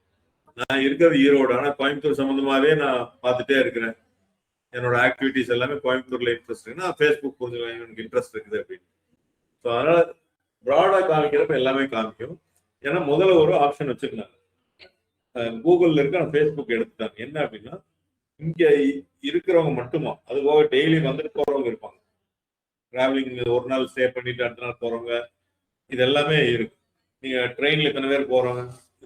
நான் இருக்கிறது ஈரோடு, ஆனா கோயம்புத்தூர் சம்பந்தமாவே நான் பார்த்துட்டே இருக்கிறேன், என்னோட ஆக்டிவிட்டிஸ் எல்லாமே கோயம்புத்தூர்ல இன்ட்ரெஸ்ட் இருக்குன்னா ஃபேஸ்புக் புரிஞ்சுக்கலாம் எனக்கு இன்ட்ரெஸ்ட் இருக்குது அப்படின்னு. ஸோ அதனால ப்ராடா காமிக்கிறப்ப எல்லாமே காமிக்கும். ஏன்னா முதல்ல ஒரு ஆப்ஷன் வச்சிருந்தாங்க கூகுள்ல இருக்க, ஃபேஸ்புக் எடுத்துட்டாங்க. என்ன அப்படின்னா, இங்க இருக்கிறவங்க மட்டுமா, அது போக டெய்லி வந்துட்டு போறவங்க இருப்பாங்க, டிராவலிங் ஒரு நாள் ஸ்டே பண்ணிட்டு அடுத்த நாள் போறவங்க, இது எல்லாமே இருக்கு. நீங்க ட்ரெயின்ல எத்தனை பேர் போறவங்க,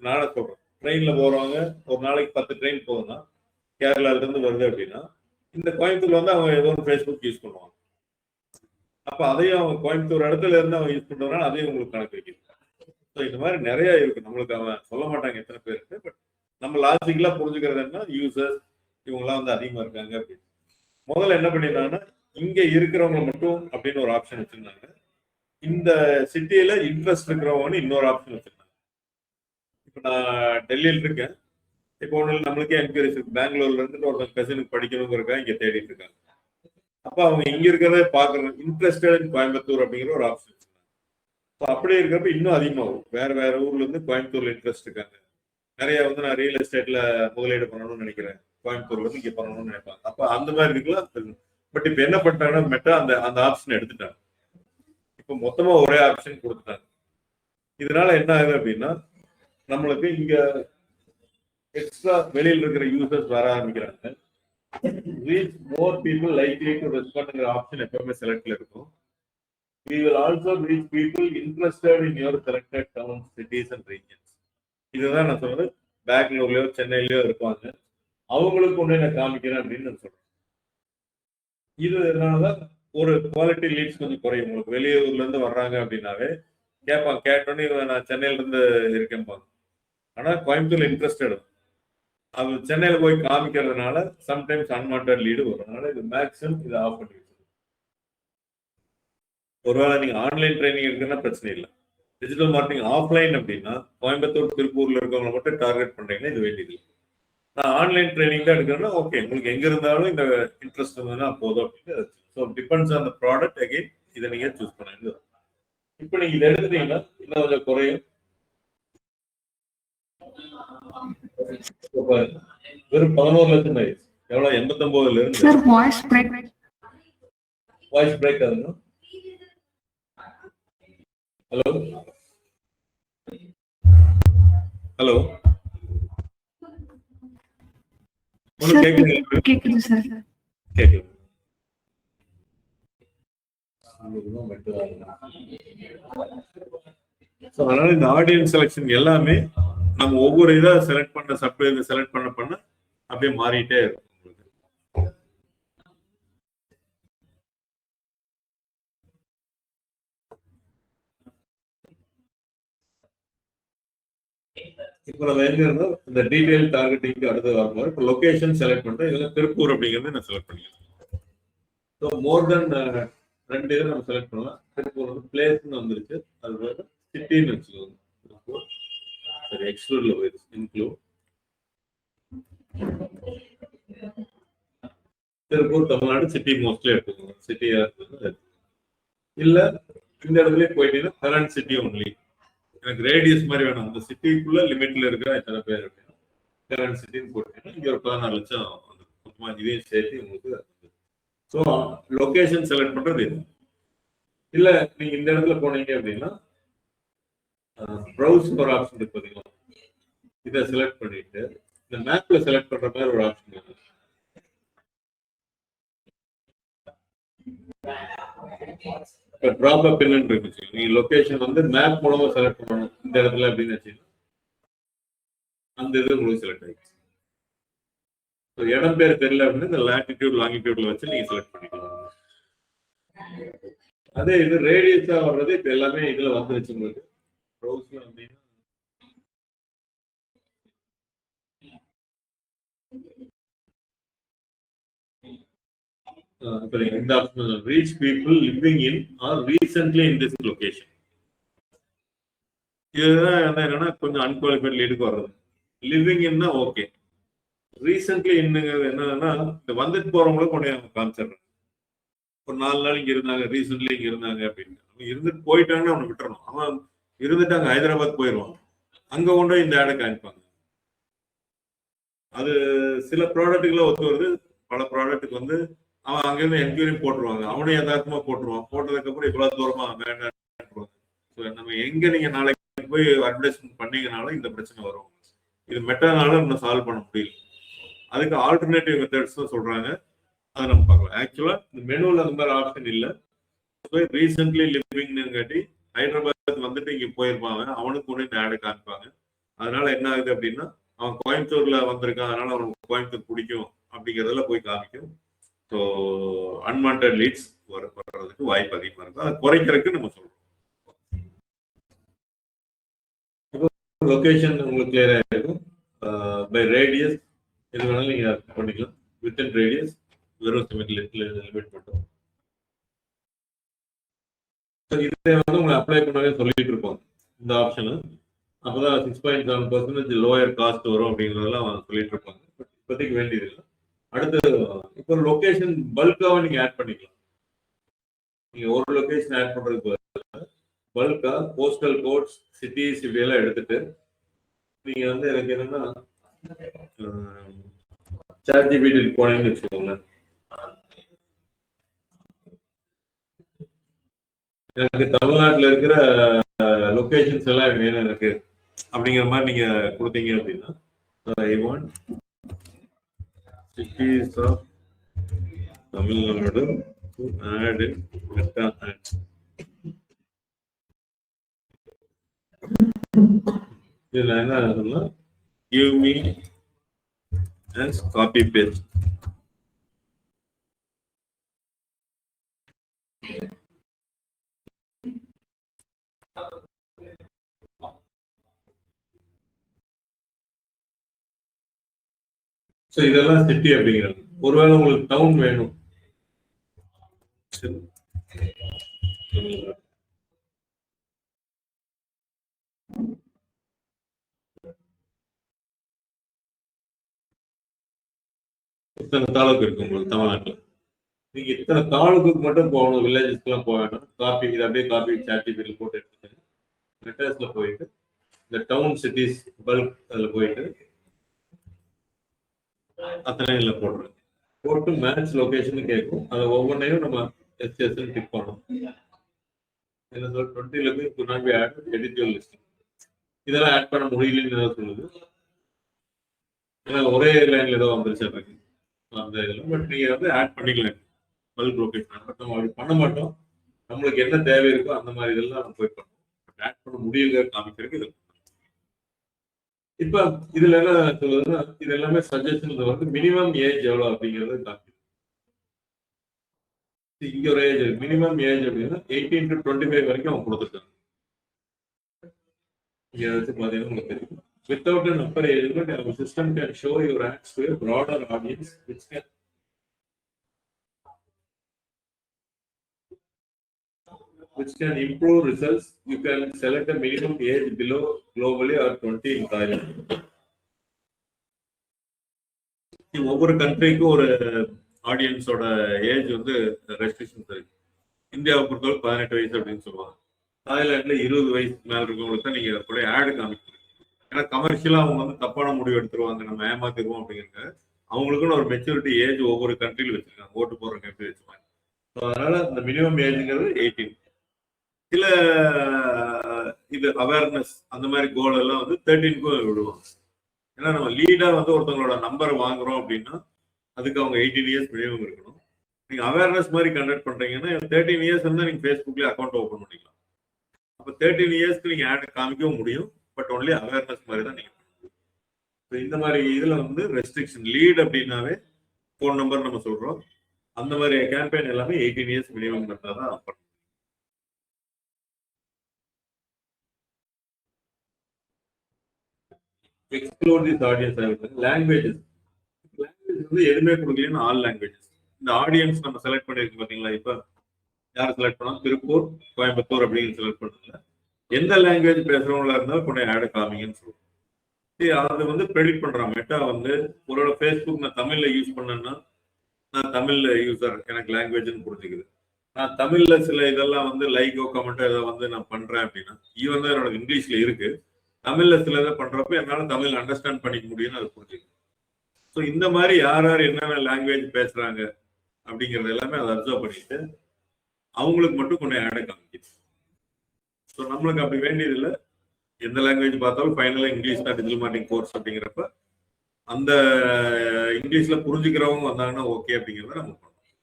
நானே சொல்றேன், ட்ரெயின்ல போறவங்க ஒரு நாளைக்கு 10 ட்ரெயின் போகுதுன்னா, கேரளால இருந்து வருது அப்படின்னா, இந்த கோயம்புத்தூர்ல வந்து அவங்க ஏதோ ஒரு ஃபேஸ்புக் யூஸ் பண்ணுவாங்க. அப்ப அதையும் அவங்க கோயம்புத்தூர் இடத்துல இருந்து அவங்க யூஸ் பண்றதுனால அதையும் உங்களுக்கு கணக்கு வைக்கிறது. ஸோ இந்த மாதிரி நிறைய இருக்கு. நம்மளுக்கு அவன் சொல்ல மாட்டாங்க எத்தனை பேர் இருக்கு, பட் நம்ம லாஜிக்கலா புரிஞ்சுக்கிறது என்ன, யூசர்ஸ் இவங்கெல்லாம் வந்து அதிகமா இருக்காங்க அப்படின்னு. முதல்ல என்ன பண்ணிருந்தாங்கன்னா, இங்க இருக்கிறவங்க மட்டும் அப்படின்னு ஒரு ஆப்ஷன் வச்சிருந்தாங்க. இந்த சிட்டியில இன்ட்ரெஸ்ட் இருக்கிறவங்கன்னு இன்னொரு ஆப்ஷன் வச்சிருந்தாங்க. இப்ப நான் டெல்லியில இருக்கேன், இப்போ ஒண்ணு நம்மளுக்கே என்கரேஜ் இருக்கு, பெங்களூர்ல இருந்து ஒரு கசினுக்கு படிக்கணுங்கிறக்கா இங்க தேடிட்டு இருக்காங்க. அப்ப அவங்க இங்க இருக்கிறத பாக்குறது, இன்ட்ரெஸ்டட் இன் கோயம்புத்தூர் அப்படிங்கிற ஒரு ஆப்ஷன் வச்சிருந்தாங்க. அப்படி இருக்கிறப்ப இன்னும் அதிகமாகும். வேற வேற ஊர்ல இருந்து கோயம்புத்தூர்ல இன்ட்ரெஸ்ட் இருக்காங்க நிறைய. வந்து நான் ரியல் எஸ்டேட்ல முதலீடு பண்ணணும்னு நினைக்கிறேன், கோயம்புத்தூர்ல இருந்து இங்க பண்ணணும்னு நினைப்பாங்க. அப்ப அந்த மாதிரி இருக்கலாம். பட் இப்ப என்ன பண்ணிட்டாங்கன்னா, மெட்டா அந்த ஆப்ஷன் எடுத்துட்டாங்க. இப்ப மொத்தமா ஒரே ஆப்ஷன் கொடுத்துட்டாங்க. இதனால என்ன ஆகுது அப்படின்னா, நம்மளுக்கு இங்க எக்ஸ்ட்ரா வெளியில இருக்கிற யூசர்ஸ் வர ஆரம்பிக்கிறாங்க. Reach more people likely to ரெஸ்பாண்ட்ங்கிற ஆப்ஷன் எப்பவுமே செலக்ட்ல இருக்கும். We will also reach people interested in your selected towns, cities and regions. இதுதான் நான் சொல்றது. பெங்களூர்லயோ சென்னையிலயோ இருப்பாங்க, அவங்களுக்கு ஒண்ணு நான் காமிக்கிறேன் அப்படின்னு நான் சொல்றேன். இதனாலதான் ஒரு குவாலிட்டி லீட்ஸ் கொஞ்சம் குறையும். உங்களுக்கு வெளியூர்ல இருந்து வர்றாங்க அப்படின்னாவே கேட்பாங்க, கேட்டோன்னே நான் சென்னையில இருந்து இருக்கேன்பாங்க. ஆனா கோயம்புத்தூர்ல இன்ட்ரெஸ்டட். அது சென்னையில போய் காமிக்கிறதுனால சம்டைம்ஸ் அன்வான்ட் லீடு வரும். அதனால இது மேக்ஸிமம் இதை ஆஃப் பண்ணி வச்சிருக்கோம். ஒருவேளை நீங்க ஆன்லைன் ட்ரைனிங் இருக்குன்னா பிரச்சனை இல்லை. டிஜிட்டல் மார்க்கெட்டிங் ஆஃப்லைன் அப்படின்னா கோயம்புத்தூர் திருப்பூர்ல இருக்கவங்க மட்டும் டார்கெட் பண்றீங்கன்னா இது வேண்டியது. நான் ஆன்லைன் ட்ரைனிங் தான் எடுக்கிறேன்னா ஓகே, உங்களுக்கு எங்க இருந்தாலும் இந்த இன்ட்ரெஸ்ட் இருந்ததுன்னா போதும் அப்படின்னு. So depends on the product. Again இதை நீங்க சூஸ் பண்ணுங்க. இப்போ நீங்க இதை எடுத்துட்டீங்கன்னா இன்னும் கொஞ்சம் குறையும். வெறும் 11 லட்சம் ஆயிடுச்சு. எவ்வளவு? 89ல இருந்து வாய்ஸ் பிரேக் ஆகுது. ஹலோ ஹலோ, கேக்குது சார். கேக்குது. அதனால இந்த ஆடியன்ஸ் செலக்ஷன் எல்லாமே நம்ம ஒவ்வொரு இதா செலக்ட் பண்ண சப்ளையர் செலக்ட் பண்ண அப்படியே மாறிட்டே இருக்கும். இப்போ நம்ம எங்க இருந்தோம் இந்த டீடைல் டார்கெட்டிங்க்கு அடுத்து வரும்போது இப்போ லொகேஷன் செலக்ட் பண்றேன். இதுல திருப்பூர் அப்படிங்கிறது நான் செலக்ட் பண்ணிக்கிறேன். ஸோ மோர் தென் 2 இதை நம்ம செலக்ட் பண்ணலாம். திருப்பூர் வந்து பிளேஸ்ன்னு வந்துருச்சு. அது சிட்டின்னு வச்சுக்கோங்க. திருப்பூர் சரி, எக்ஸ்க்ளூட்ல போயிடுச்சு. Include Tiruppur Tamil Nadu city mostly எடுத்துக்கோங்க. சிட்டியா இருக்குது இல்ல இந்த இடத்துல போயிட்டீங்கன்னா கரண்ட் சிட்டி ஒன்லி. எனக்கு ரேடியஸ் மாதிரி வேணும். அந்த சிட்டிக்குள்ள லிமிட்ல இருக்கிற எத்தனை பேர் அப்படின்னா கரண்ட் சிட்டின்னு போட்டீங்கன்னா இங்க ஒரு 14 லட்சம் வந்து இதையும் சேர்த்து உங்களுக்கு. ஸோ லொகேஷன் செலக்ட் பண்றது இது. இல்ல நீங்க இந்த இடத்துல போனீங்க அப்படின்னா ப்ரௌஸ் ஒரு ஆப்ஷன் இருக்கு பாத்தீங்களா, இதை செலக்ட் பண்ணிட்டு இந்த மேப்ல செலக்ட் பண்ற மாதிரி ஒரு ஆப்ஷன் இருக்கு. டிராப் அப் என்னன்னு இருக்கு. நீங்க லொகேஷன் வந்து மேப் மூலமா செலக்ட் பண்ணணும் இந்த இடத்துல அப்படின்னு வச்சுக்கோங்க. அந்த இது உங்களுக்கு செலக்ட் ஆயிடுச்சு. இடம் பேர் தெரியல அப்படின்னு இந்த லாட்டிடியூட் லாங்கிடியூட்ல வச்சு நீங்க செலக்ட் பண்ணிக்கலாம். அதே இது ரேடியஸா வர்றது இப்ப எல்லாமே இதுல வந்துருச்சு உங்களுக்கு. ப்ரௌஸ்ல வந்தீங்கன்னா இந்த option reach people living in or recently in this location. இதுதான் என்னன்னா கொஞ்சம் அன்குவாலிஃபைட் லீடுக்கு வர்றது. லிவிங் இன்னா ஓகே. ரீசென்ட்லி இன்னுங்கிறது என்னன்னா இந்த வந்துட்டு போறவங்கள கொண்டு காமிச்சிடுறேன். ஒரு 4 நாள் இங்க இருந்தாங்க, ரீசென்ட்லி இங்க இருந்தாங்க அப்படின்னு. அவன் இருந்துட்டு போயிட்டான்னு அவனை விட்டுறணும். அவன் இருந்துட்டு அங்க ஹைதராபாத் போயிடுவான். அங்க கொண்டு இந்த ஆடை காமிப்பாங்க. அது சில ப்ராடக்ட்டுகளை ஒத்து வருது. பல ப்ராடக்ட்டுக்கு வந்து அவன் அங்கிருந்து என்கொயரி போட்டுருவாங்க. அவனே யதார்த்தமா போட்டுருவான். போட்டதுக்கு அப்புறம் இவ்வளவு தூரமா வேண்டாம். நம்ம எங்க நீங்க நாளைக்கு போய் அட்வர்டைஸ்மெண்ட் பண்ணீங்கனாலும் இந்த பிரச்சனை வரும். இது மெட்டானால இன்னும் சால்வ் பண்ண முடியல. அதுக்கு ஆல்டர்னேட்டிவ் மெத்தட்ஸ் சொல்றாங்க. அதை நம்ம பார்க்கலாம். ஆக்சுவலா இந்த மெனுல அந்த மாதிரி ஆப்ஷன் இல்லை. ரீசென்ட்லி லிவிங்னு காட்டி ஹைதராபாத் வந்துட்டு இங்க போயிருப்பாங்க. அவனுக்கு கொண்டு இந்த ஆடை காமிப்பாங்க. அதனால என்ன ஆகுது அப்படின்னா அவன் கோயம்புத்தூர்ல வந்திருக்கான், அதனால அவனுக்கு கோயம்புத்தூர் பிடிக்கும் அப்படிங்கிறதுல போய் காமிக்கும். ஸோ அன்வான்ட் லீட்ஸ் வர்றதுக்கு வாய்ப்பு அதிகமா இருக்கும். அதை குறைக்கிறதுக்கு நம்ம சொல்றோம். லொகேஷன் உங்களுக்கு கிளியரா இருக்கும். பை ரேடியஸ் எது வேணாலும் நீங்க பண்ணிக்கலாம். வித்தின் ரேடியஸ் வெறும் லிமிட் மட்டும். இதை வந்து உங்களை அப்ளை பண்ணவே சொல்லிட்டு இருப்போம் இந்த ஆப்ஷனு. அப்பதான் 6.7% லோயர் காஸ்ட் வரும் அப்படிங்கிறதெல்லாம் சொல்லிட்டு இருப்பாங்க. இப்போதைக்கு வேண்டியது இல்லை. அடுத்து இப்போ லொகேஷன் பல்காவை நீங்க ஆட் பண்ணிக்கலாம். நீங்க ஒரு லொகேஷன் ஆட் பண்றதுக்கு பல்கா போஸ்டல் கோட்ஸ் சிட்டிஸ் இப்படி எல்லாம் எடுத்துட்டு நீங்க வந்து எனக்கு என்னன்னா ChatGPT போனீங்கன்னு வச்சுக்கோங்க. எனக்கு தமிழ்நாட்டில் இருக்கிற லொகேஷன்ஸ் எல்லாம் வேணும் எனக்கு அப்படிங்கிற மாதிரி நீங்க கொடுத்தீங்க அப்படின்னா I want cities of Tamil Nadu to add in meta ads. இதுல என்ன ஆகுதுன்னா give me as copy paste. So இதெல்லாம் சிட்டி அப்படிங்கிறாங்க. ஒருவேளை உங்களுக்கு டவுன் வேணும், இத்தனை தாலுக்கு இருக்கு உங்களுக்கு தமிழ்நாட்டில். நீங்க இத்தனை தாலுக்கு மட்டும் போகணும், வில்லேஜஸ்க்கு எல்லாம் போக வேண்டாம். காப்பி இதை அப்படியே காப்பி சாட்ஜிபிட்டியில் போட்டு எடுத்துட்டு லெட்டர்ஸ்ல போயிட்டு இந்த டவுன் சிட்டிஸ் பல்க் அதில் போயிட்டு அத்தனை இதில் போடுறேன். போட்டு மேட்ச் லொகேஷன் கேட்கும். அதை ஒவ்வொன்றையும் நம்ம எஸ்எஸ்ன்னு டிக் பண்ணணும். என்ன சொல்ல 20 level could not be added edit your listing. இதெல்லாம் ஆட் பண்ண முடியலன்னு சொல்லுது. ஏன்னா ஒரே லைன்ல ஏதோ வந்துருச்சு இருக்கு அந்த இதில். பட் நீங்க வந்து ஆட் பண்ணிக்கலாம் பல்க் லொகேஷன். பட் நம்ம அப்படி பண்ண மாட்டோம். நம்மளுக்கு என்ன தேவை இருக்கோ அந்த மாதிரி இதெல்லாம் நம்ம போய் பண்ணுவோம். பட் ஆட் பண்ண முடியல காமிக்கிறதுக்கு இது. இப்ப இதுல என்ன சொல்லுதுன்னா, இது எல்லாமே சஜஷன்ஸ் வந்து மினிமம் ஏஜ் எவ்வளவு அப்படிங்கறது காமிக்குது. இங்க ஒரு ஏஜ் மினிமம் ஏஜ் அப்படின்னா 18 to 25 வரைக்கும் அவங்க கொடுத்துருக்காங்க. இங்க வச்சு பாத்தீங்கன்னா உங்களுக்கு தெரியும். Without an upper age limit, our system can show your ads to a broader audience, which can improve results. You can select a minimum age below globally or 20 in Thailand. ஒவ்வொரு கண்ட்ரிக்கும் ஒரு ஆடியன்ஸோட ஏஜ் வந்து restrictions இருக்கு. இந்தியாவை பொறுத்தவரை 18 வயசு அப்படின்னு சொல்லுவாங்க. தாய்லாண்டில் 20 வயசு மேல இருக்கவங்களுக்கு தான் நீங்க கூட ஆடு காமிக்கணும். ஏன்னா கமர்ஷியலா அவங்க வந்து தப்பான முடிவு எடுத்துருவாங்க, நம்ம ஏமாத்திடுவோம் அப்படிங்கிறாங்க. அவங்களுக்குன்னு ஒரு மெச்சூரிட்டி ஏஜ் ஒவ்வொரு கண்ட்ரியில வச்சிருக்காங்க, ஓட்டு போடுறவங்க எப்படி வச்சுப்பாங்க. அதனால இந்த மினிமம் ஏஜ்ங்கிறது 18. சில இது அவேர்னஸ் அந்த மாதிரி கோல் எல்லாம் வந்து 13க்கும் விடுவாங்க. ஏன்னா நம்ம லீடா வந்து ஒருத்தவங்களோட நம்பர் வாங்குறோம் அப்படின்னா அதுக்கு அவங்க 18 இயர்ஸ் மினிமம் இருக்கணும். நீங்க அவேர்னஸ் மாதிரி கண்டக்ட் பண்றீங்கன்னா 13 இயர்ஸ் இருந்தா நீங்க ஃபேஸ்புக்ல அக்கௌண்ட் ஓபன் பண்ணிக்கலாம். அப்ப 13 இயர்ஸ்க்கு நீங்க ஆட் காமிக்கவும் முடியும். பட் ஒன்லி அவேர்னஸ் மாதிரி தான் நீங்க. இந்த மாதிரி இதுல வந்து ரெஸ்ட்ரிக்ஷன் லீட் அப்படின்னாவே போன் நம்பர் நம்ம சொல்றோம். அந்த மாதிரி கேம்பெயின் எல்லாமே 18 இயர்ஸ் மினிமம் இருந்தா தான் பண்ணும். Explore this audience languages. Language வந்து எதுவுமே கொடுக்கலன்னு ஆல் லாங்குவேஜஸ். இந்த ஆடியன்ஸ் நம்ம செலக்ட் பண்ணிருக்கோம் பாத்தீங்களா. இப்ப யார் செலக்ட் பண்ணோம், திருப்பூர், கோயம்புத்தூர் அப்படின்னு செலக்ட் பண்ணல. எந்த லாங்குவேஜ் பேசுறவங்களா இருந்தாலும் கொஞ்சம் ஆட் காமிங்கன்னு சொல்லுவோம். அது வந்து ப்ரெடிக்ட் பண்றான் மெட்டா வந்து. ஒரு ஃபேஸ்புக் நான் தமிழ்ல யூஸ் பண்ணேன்னா நான் தமிழ்ல யூசர் எனக்கு லாங்குவேஜ்னு புரிஞ்சுக்குது. நான் தமிழ்ல சில இதெல்லாம் வந்து லைக்கோ கமெண்டோ இதை வந்து நான் பண்றேன் அப்படின்னா ஈவன் தான் என்னோட இங்கிலீஷ்ல இருக்கு, தமிழ்ல சில இதை பண்றப்ப என்னால தமிழ் அண்டர்ஸ்டாண்ட் பண்ணிக்க முடியும்னு அது புரிஞ்சுக்குது. ஸோ இந்த மாதிரி யார் யார் என்னென்ன லாங்குவேஜ் பேசுறாங்க அப்படிங்கறது எல்லாமே அதை அப்சர்வ் பண்ணிட்டு அவங்களுக்கு மட்டும் கொஞ்சம் ஆட் காமிக்குது. ஸோ நம்மளுக்கு அப்படி வேண்டியது இல்லை. எந்த லாங்குவேஜ் பார்த்தாலும் ஃபைனலாக இங்கிலீஷ் தான் டிஜிட்டல் மார்க்கெட்டிங் கோர்ஸ் அப்படிங்கிறப்ப அந்த இங்கிலீஷ்ல புரிஞ்சுக்கிறவங்க வந்தாங்கன்னா ஓகே அப்படிங்கிறத நம்ம பண்ணணும்.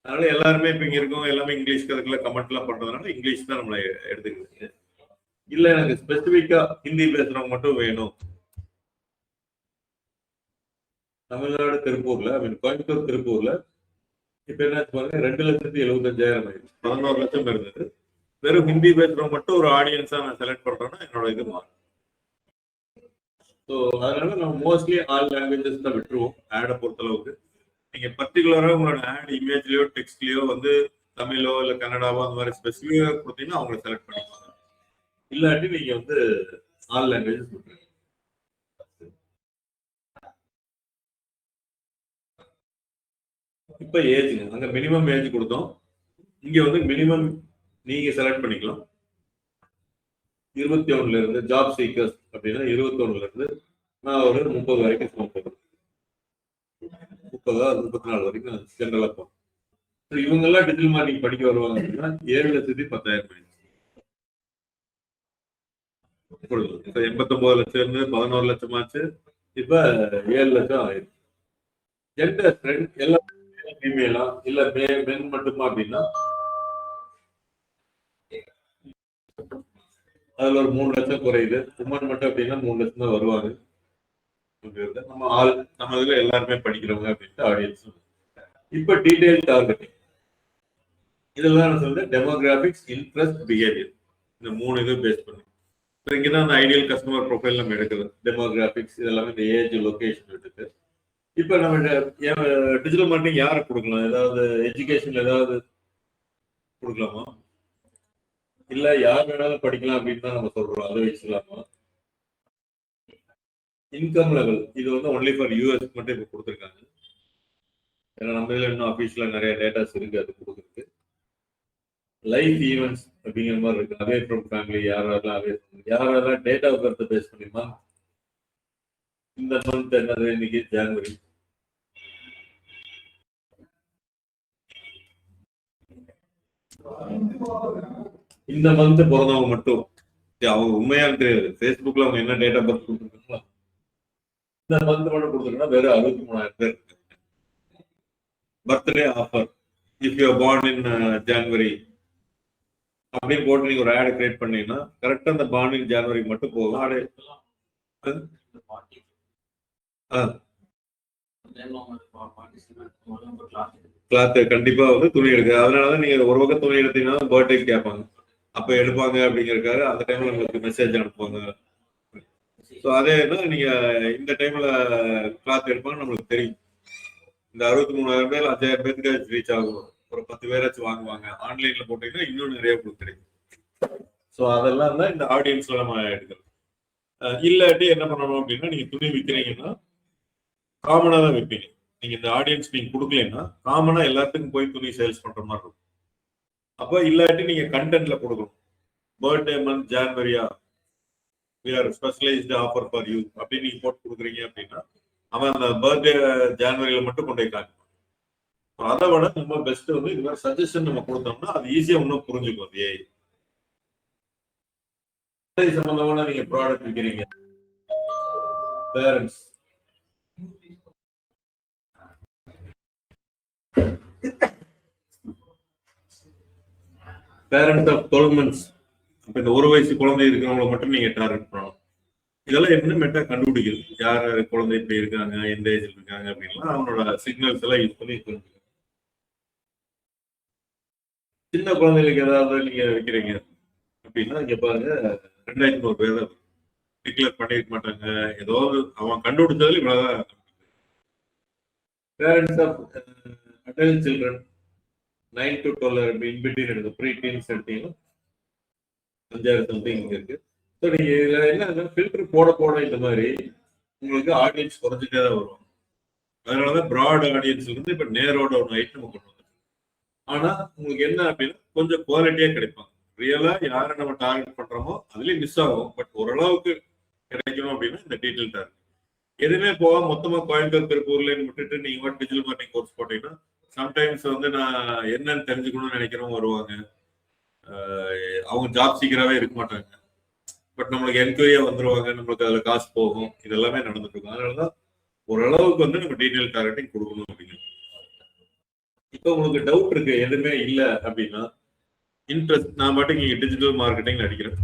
அதனால எல்லாருமே இப்போ இங்க இருக்கவங்க எல்லாமே இங்கிலீஷ்க்கு அதுக்குள்ள கமெண்ட் எல்லாம் பண்றதுனால இங்கிலீஷ் தான் நம்மளை எடுத்துக்கிறது. இல்ல எனக்கு ஸ்பெசிபிக்கா ஹிந்தி பேசுறவங்க மட்டும் வேணும். தமிழ்நாடு திருப்பூர்ல கோயம்புத்தூர் திருப்பூர்ல இப்ப என்ன பாருங்க 2,75,000 ஆயிடுச்சு. 11 லட்சம் இருந்தது. வெறும் ஹிந்தி பேசுறவங்க மட்டும் ஒரு ஆடியன்ஸா நான் செலக்ட் பண்றேன்னா என்னோட இது மாறும். ஸோ அதனால நம்ம மோஸ்ட்லி ஆல் லாங்குவேஜஸ் தான் விட்டுருவோம் ஆடை பொறுத்தளவுக்கு. நீங்க பர்டிகுலரா உங்களோட ஆட் இமேஜ்லயோ டெக்ஸ்ட்லயோ வந்து தமிழோ இல்ல கன்னடாவோ அந்த மாதிரி ஸ்பெசிஃபிக்கா கொடுத்தீங்கன்னா அவங்களை செலக்ட் பண்ணிப்பாங்க. இல்லாட்டி நீங்க வந்து ஆல் லாங்குவேஜஸ் விட்டுருங்க. இப்ப ஏஜ்ங்க அங்க மினிமம் ஏஜ் கொடுத்தோம். இங்க வந்து மினிமம் நீங்க செலக்ட் பண்ணிக்கலாம். 21ல இருந்து ஜாப் சீக்கர்ஸ் அப்படின்னா 21ல இருந்து நான் ஒரு 30 வரைக்கும் போகிறேன். 30 34 வரைக்கும் ஜென்ரலா போகும். இவங்க எல்லாம் டிஜிட்டல் மார்க்கெட்டிங் படிக்க வருவாங்க அப்படின்னா 7,10,000 இப்ப 89 லட்சம் இருந்து 11 லட்சம் ஆச்சு. இப்ப 7 லட்சம் ஆயிடுச்சு. ஜெண்டர் ட்ரெண்ட் எல்லாம் ஃபீமேலா இல்ல மென் மட்டுமா அப்படின்னா அதுல ஒரு 3 லட்சம் குறையுது. உமன் மட்டும் அப்படின்னா 3 லட்சம் தான் வருவாங்க. நம்ம ஆள் நம்ம இதுல எல்லாருமே படிக்கிறவங்க அப்படின்ட்டு ஆடியன்ஸ். இப்ப டீடைல் டார்கெட்டிங் இதெல்லாம் நான் சொல்றேன். டெமோகிராபிக்ஸ், இன்ட்ரெஸ்ட், பிஹேவியர் இந்த 3 இது பேஸ் பண்ணி இங்கதான் அந்த ஐடியல் கஸ்டமர் ப்ரொஃபைல் நம்ம எடுக்கிறது. டெமோகிராபிக்ஸ் இதெல்லாமே இந்த ஏஜ் லொகேஷன் எடுத்து இப்ப நம்ம டிஜிட்டல் மார்க்கெட்டிங் யாருக்கு கொடுக்கலாம்? ஏதாவது எஜுகேஷன்ல ஏதாவது கொடுக்கலாமா? இல்ல யார் வேணாலும் படிக்கலாம் அப்படின்னு தான் நம்ம சொல்றோம், அதை வச்சுக்கலாமா? இன்கம் லெவல் இது வந்து ஒன்லி ஃபார் யூஎஸ் மட்டும் இப்ப கொடுத்துருக்காங்க. ஏன்னா நம்ம இதுல இன்னும் அபிஷியலா நிறைய டேட்டாஸ் இருக்கு அது கொடுக்குறது. லைஃப் ஈவெண்ட்ஸ் அப்படிங்கிற மாதிரி இருக்கு. அவே ஃப்ரம் ஃபேமிலி யாரெல்லாம் டேட் ஆஃப் பர்த் பேஸ் பண்ணிமா இந்த மந்த் என்னது, இன்னைக்கு ஜனவரி. இந்த மந்த் பிறந்தவங்க மட்டும் அவங்க உண்மையானு தெரியாது. ஃபேஸ்புக்ல அவங்க என்ன டேட் ஆஃப் பர்த் கொடுத்துருக்காங்களா இந்த மந்த் மட்டும் கொடுத்துருக்கா வெறும் 63,000 பேர் இருக்கு. Birthday offer if you born in January அப்படின்னு போட்டு நீங்க ஒரு ஆட் கிரியேட் பண்ணீங்கன்னா கரெக்டா அந்த பார்ன் இன் ஜனவரி மட்டும் போகும். ஆடு கிளாத் கண்டிப்பா வந்து துணி எடுக்க. அதனாலதான் நீங்க ஒரு பக்கம் துணி எடுத்தீங்கன்னா பர்த்டே கேட்பாங்க, அப்ப எடுப்பாங்க அப்படிங்கிறதுக்காக அந்த டைம்ல உங்களுக்கு மெசேஜ் அனுப்புவாங்க. ஸோ அதே நீங்க இந்த டைம்ல கிளாத் எடுப்பாங்க நம்மளுக்கு தெரியும். இந்த 63,000 பேர் 5,000 பேருக்கு ரீச் ஆகும், ஒரு 10 பேராச்சும் வாங்குவாங்க. ஆன்லைன்ல போட்டீங்கன்னா இன்னும் நிறைய உங்களுக்கு கிடைக்கும். ஸோ அதெல்லாம் தான் இந்த ஆடியன்ஸ்ல நம்ம எடுக்கிறோம். இல்லாட்டி என்ன பண்ணணும் அப்படின்னா, நீங்க துணி விற்கிறீங்கன்னா காமனா தான் விற்பீங்க. நீங்க இந்த ஆடியன்ஸ் நீங்க கொடுக்கலன்னா காமனா எல்லாத்துக்கும் போய் துணி சேல்ஸ் பண்ற மாதிரி இருக்கும். அப்ப இல்லாட்டி நீங்க கண்டென்ட்ல கொடுக்கணும். பர்த்டே மந்த் ஜான்வரியா we are specialized offer for you அப்படின்னு நீங்க போட்டு கொடுக்குறீங்க அப்படின்னா அவன் அந்த பர்த்டே ஜான்வரியில மட்டும் கொண்டு போய் காட்டுவான். அதை விட ரொம்ப பெஸ்ட் வந்து இது மாதிரி சஜஷன் நம்ம கொடுத்தோம்னா அது ஈஸியா இன்னும் புரிஞ்சுக்கும். அது ஏஐ சம்பந்தமான நீங்க ப்ராடக்ட் விற்கிறீங்க, பேரண்ட்ஸ் ஆஃப் 12 months, அப்ப இந்த 1 வயசு குழந்தை இருக்கிறவங்களை மட்டும் நீங்க டார்கெட் பண்ணணும். இதெல்லாம் என்ன மெட்டா கண்டுபிடிக்கிறது, யார் குழந்தை இப்படி இருக்காங்க, எந்த ஏஜ்ல இருக்காங்க அப்படின்லாம் அவனோட சிக்னல்ஸ் எல்லாம் யூஸ் பண்ணி தெரிஞ்சுக்கணும். சின்ன குழந்தைகளுக்கு ஏதாவது நீங்க வைக்கிறீங்க அப்படின்னா இங்க பாருங்க 2,500 பேர் தான் டிக்ளேர் பண்ணிருக்க மாட்டாங்க. ஏதோ அவன் கண்டுபிடிச்சதுல இவ்வளவுதான். Parents of adult children 9 to 12 in between எடுத்து ப்ரீ டீன்ஸ் எடுத்தீங்கன்னா 5,000 சம்திங் இருக்கு. ஸோ நீங்க இதுல என்ன ஃபில்டர் போட போட இந்த மாதிரி உங்களுக்கு ஆடியன்ஸ் குறைஞ்சிட்டே தான் வரும். அதனாலதான் ப்ராட் ஆடியன்ஸ்ல இருந்து இப்ப நேரோட ஒரு ஐட்டம் நம்ம கொண்டு வந்தோம். ஆனா உங்களுக்கு என்ன அப்படின்னா கொஞ்சம் குவாலிட்டியா கிடைப்பாங்க. ரியலா யாரை நம்ம டார்கெட் பண்றோமோ அதுலயும் மிஸ் ஆகும், பட் ஓரளவுக்கு கிடைக்கணும் அப்படின்னா இந்த டீட்டெயில் டார்கெட் எதுவுமே போக மொத்தமா கோயம்புத்தூர் திருப்பூர்ல விட்டுட்டு நீங்க டிஜிட்டல் மார்க்கெட்டிங் கோர்ஸ் போட்டீங்கன்னா சம்டைம்ஸ் வந்து நான் என்னன்னு தெரிஞ்சுக்கணும்னு நினைக்கிறவங்க வருவாங்க. அவங்க ஜாப் சீக்கிரமே இருக்க மாட்டாங்க, பட் நம்மளுக்கு என்கொயரியா வந்துருவாங்க, நம்மளுக்கு அதுல காசு போகும். இதெல்லாமே நடந்துட்டு இருக்கும். அதனாலதான் ஓரளவுக்கு வந்து நம்ம டீட்டெயில் டார்கெட்டிங் கொடுக்கணும் அப்படிங்கிறது. இப்போ உங்களுக்கு டவுட் இருக்கு எதுவுமே இல்லை அப்படின்னா இன்ட்ரெஸ்ட் நான் மட்டும் இங்க டிஜிட்டல் மார்க்கெட்டிங் நடிக்கிறேன்.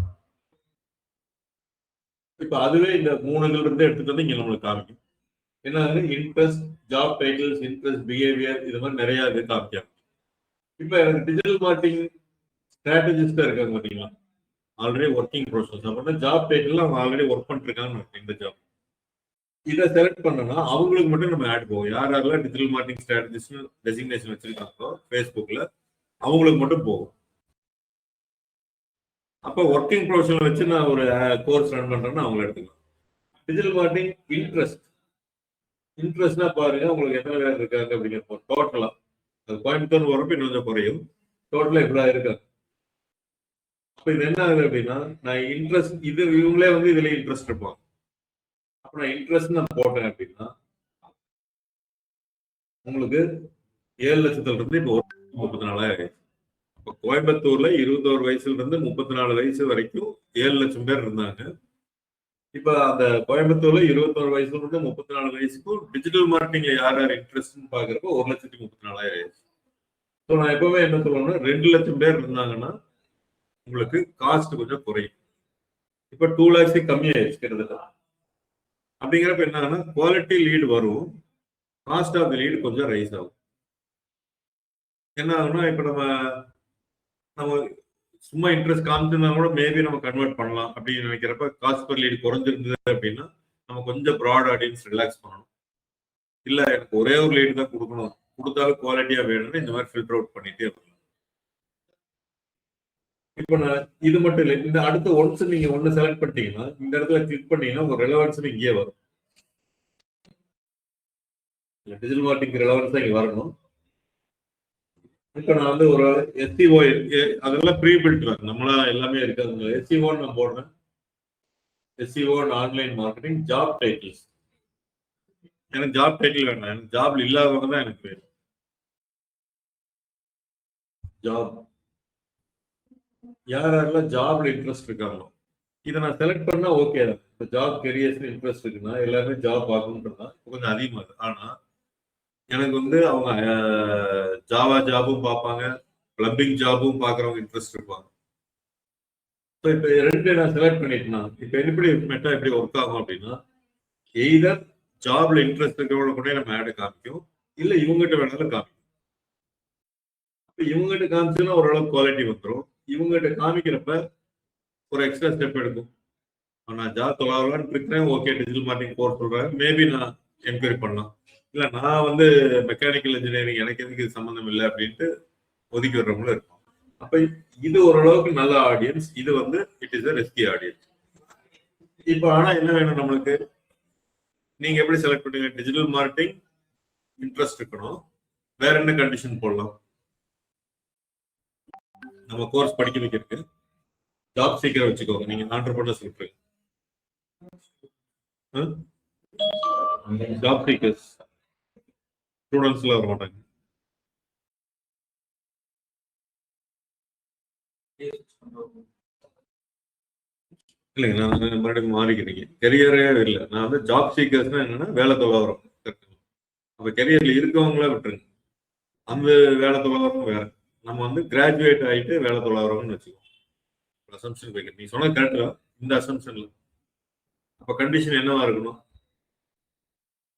இப்ப அதுவே இந்த 3 இருந்து எடுத்துட்டு வந்து இங்க நம்மளுக்கு காமிக்கும். என்ன interest, job titles, interest, behaviour, இது மாதிரி நிறைய இது காமிக்கும். இப்ப எனக்கு டிஜிட்டல் மார்க்கெட்டிங் ஸ்ட்ராட்டஜிஸ்டா இருக்காங்க பாத்தீங்களா, ஆல்ரெடி ஒர்க்கிங் ப்ரொஃபஷனல்ஸ் அப்படின்னா ஜாப் டைட்டில் அவங்க ஆல்ரெடி ஒர்க் பண்ணிட்டு இருக்காங்க இந்த ஜாப். இதை செலக்ட் பண்ணனா அவங்களுக்கு மட்டும் நம்ம ஆட் போவோம். யாரெல்லாம் டிஜிட்டல் மார்க்கெட்டிங் ஸ்ட்ராட்டஜிஸ்ட் டெசிக்னேஷன் வச்சிருக்காங்களோ ஃபேஸ்புக்ல அவங்களுக்கு மட்டும் போகும். அப்போ ஒர்க்கிங் ப்ரொஃபஷனல் வச்சு நான் ஒரு கோர்ஸ் ரன் பண்றேன்னா அவங்களை எடுத்துக்கலாம். டிஜிட்டல் மார்க்கெட்டிங் இன்ட்ரெஸ்ட்னா பாருங்க உங்களுக்கு எத்தனை பேர் இருக்காங்க அப்படிங்கிற டோட்டலா அது கோயம்புத்தூர் வரப்ப இன்னும் கொஞ்சம் குறையும். டோட்டலா இப்படிதான் இருக்காங்க. அப்ப இது என்ன ஆகுது அப்படின்னா நான் இன்ட்ரெஸ்ட் இது இவங்களே வந்து இதுல இன்ட்ரெஸ்ட் இருப்பாங்க. அப்ப நான் இன்ட்ரெஸ்ட் நான் போட்டேன் அப்படின்னா உங்களுக்கு 7 லட்சத்துல இருந்து இப்போ 34,000. இப்போ கோயம்புத்தூர்ல 21 வயசுல இருந்து 34 வயசு வரைக்கும் 7 லட்சம் பேர் இருந்தாங்க. இப்ப அந்த கோயம்புத்தூர்ல 21 வயசுல இருந்து 34 வயசுக்கும் டிஜிட்டல் மார்க்கெட்டிங்ல யார் யார் இன்ட்ரெஸ்ட் பாக்குறப்போ 1,34,000. ஸோ நான் எப்பவுமே என்ன சொல்லுவேன்னா 2 லட்சம் பேர் இருந்தாங்கன்னா உங்களுக்கு காஸ்ட் கொஞ்சம் குறையும். இப்ப 2 lakhs கம்மியாயிருச்சு கிட்டத்தட்ட. அப்படிங்கிறப்ப என்ன ஆகுனா குவாலிட்டி லீடு வரும், காஸ்ட் ஆஃப் தி லீடு கொஞ்சம் ரைஸ் ஆகும். என்ன ஆகுனா இப்ப நம்ம சும்மா இன்ட்ரெஸ்ட் காமிச்சிருந்தா கூட மேபி நம்ம கன்வெர்ட் பண்ணலாம் அப்படின்னு நினைக்கிறப்ப காஸ்ட் பர் லீடு குறைஞ்சிருந்தது அப்படின்னா நம்ம கொஞ்சம் ப்ராட் ஆடியன்ஸ் ரிலாக்ஸ் பண்ணணும். இல்ல எனக்கு ஒரே ஒரு லீடு தான் கொடுக்கணும், கொடுத்தாலும் குவாலிட்டியா வேணும்னு இந்த மாதிரி ஃபில்டர் அவுட் பண்ணிட்டே இருக்கணும். இப்ப நான் இது மட்டும் இல்லை, இந்த அடுத்த ஒன்ஸ் நீங்க ஒன்னு செலக்ட் பண்ணிட்டீங்கன்னா இந்த இடத்துல கிளிக் பண்ணீங்கன்னா உங்க ரெலவன்ஸ் இங்கே வரும். டிஜிட்டல் மார்க்கெட்டிங் ரெலவன்ஸ் இங்க வரணும். இப்ப நான் வந்து ஒரு எஸ்சிஓ அதெல்லாம் ப்ரீ பில்ட் நம்மளா எல்லாமே இருக்காது. எஸ்சிஓன்னு நான் போடுறேன். SEO online marketing job titles. எனக்கு ஜாப் டைட்டில் வேண்டாம், எனக்கு ஜாப்ல இல்லாதவங்க தான் எனக்கு வேணும். ஜாப் யாரெல்லாம் ஜாப்ல இன்ட்ரெஸ்ட் இருக்காங்களோ இதை நான் செலக்ட் பண்ணா ஓகே தான். இப்போ ஜாப் கெரியர்ஸ் இன்ட்ரெஸ்ட் இருக்குன்னா எல்லாருமே ஜாப் பார்க்கணுன்றதா கொஞ்சம் அதிகமாகுது. ஆனா எனக்கு வந்து அவங்க ஜாவா ஜாபும் பார்ப்பாங்க, கிளப்பிங் ஜாபும் பார்க்குறவங்க இன்ட்ரெஸ்ட் இருப்பாங்க. ஸோ இப்போ ரெண்டு நான் செலக்ட் பண்ணிட்டேன்னா இப்போ எப்படி மெட்டா எப்படி ஒர்க் ஆகும் அப்படின்னா, எய்தர் ஜாப்ல இன்ட்ரெஸ்ட் இருக்கிறவங்க கூட நம்ம ஆடு காமிக்கும், இல்லை இவங்ககிட்ட வேணாலும் காமிக்கும். இப்போ இவங்ககிட்ட காமிச்சுன்னா ஓரளவுக்கு குவாலிட்டி வந்துடும். இவங்ககிட்ட காமிக்கிறப்ப ஒரு எக்ஸ்ட்ரா ஸ்டெப் எடுக்கும். நான் ஜாப் தொலைவான்னு இருக்கிறேன், ஓகே டிஜிட்டல் மார்க்கெட்டிங் கோர்ஸ் சொல்றேன், மேபி நான் என்கொயரி பண்ணலாம். இல்லை நான் வந்து மெக்கானிக்கல் இன்ஜினியரிங் எனக்கு எதுக்கு இது சம்மந்தம் இல்லை அப்படின்ட்டு ஒதுக்கி வர்றவங்களும் இருக்கும். அப்ப இது ஓரளவுக்கு நல்ல ஆடியன்ஸ், இது வந்து it is a risky audience. இப்போ ஆனா என்ன வேணும் நம்மளுக்கு, நீங்க எப்படி செலக்ட் பண்ணுங்க? டிஜிட்டல் மார்க்கெட்டிங் இன்ட்ரெஸ்ட் இருக்கணும். வேற என்ன கண்டிஷன் போடலாம்? நம்ம கோர்ஸ் படிக்க வைக்கிறதுக்கு ஜாப் சீக்கிரம் வச்சுக்கோங்க. நீங்க ஆண்டர்பிரனர்ஸ் சொல்றீங்க, ஜாப் சீக்கர்ஸ் ஸ்டூடெண்ட்ஸ்ல வர மாட்டாங்க. இல்லைங்க, நான் மறுபடியும் மாறிக்கிறீங்க. கெரியரே இல்லை, நான் வந்து ஜாப் சீக்கர்ஸ்னா என்னன்னா வேலை தொலைவரம். அப்ப கெரியர்ல இருக்கவங்கள விட்டுருங்க, அந்த வேலை தொலைவரம் வேற. நம்ம வந்து கிராஜுவேட் ஆகிட்டு வேலை தொலைவரம்னு வச்சுக்கோங்க. அசம்ஷன் வைக்க நீ சொன்ன கரெக்டா இந்த அசம்ஷன்ல. அப்ப கண்டிஷன் என்னவா இருக்கணும்?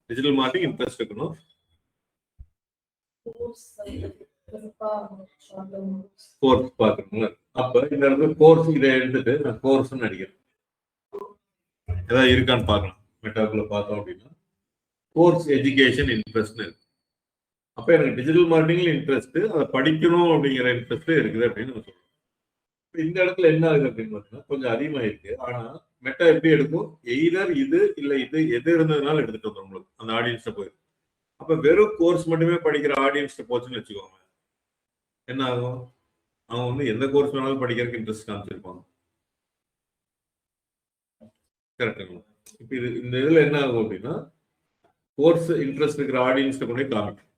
டிஜிட்டல் மார்க்கெட்டிங் இன்ட்ரெஸ்ட் இருக்கணும். கோர்ஸ் பாக்குறீங்களா? அப்ப இந்த இடத்துல கோர்ஸ் இதை எடுத்துட்டு நான் கோர்ஸ் அடிக்கிறேன். ஏதாவது இருக்கான்னு பார்க்கலாம். மெட்டாக்குள்ள பார்த்தோம் அப்படின்னா கோர்ஸ் எஜுகேஷன் இன்ட்ரெஸ்ட் இருக்கு. அப்ப எனக்கு டிஜிட்டல் மார்க்கெட்டிங்ல இன்ட்ரெஸ்ட், அதை படிக்கணும் அப்படிங்கிற இன்ட்ரெஸ்ட் இருக்குது அப்படின்னு நான் சொல்றேன். இந்த இடத்துல என்ன ஆகுது அப்படின்னு பார்த்தீங்கன்னா கொஞ்சம் அதிகமா இருக்கு. ஆனா மெட்டா எப்படி எடுக்கும்? எய்தர் இது இல்லை இது எது இருந்ததுனால எடுத்துட்டு வந்தோம் உங்களுக்கு அந்த ஆடியன்ஸ்ட போயிருக்கு. அப்ப வெறும் கோர்ஸ் மட்டுமே படிக்கிற ஆடியன்ஸ்ட போச்சுன்னு வச்சுக்கோங்க, என்ன ஆகும்? அவங்க வந்து எந்த கோர்ஸ் வேணாலும் படிக்கிறதுக்கு இன்ட்ரெஸ்ட் காமிச்சிருப்பாங்க. கரெக்டுங்களா? இப்ப இது இந்த இதுல என்ன ஆகும் அப்படின்னா கோர்ஸ் இன்ட்ரெஸ்ட் இருக்கிற ஆடியன்ஸ்ட கொண்டே காமிக்கும்.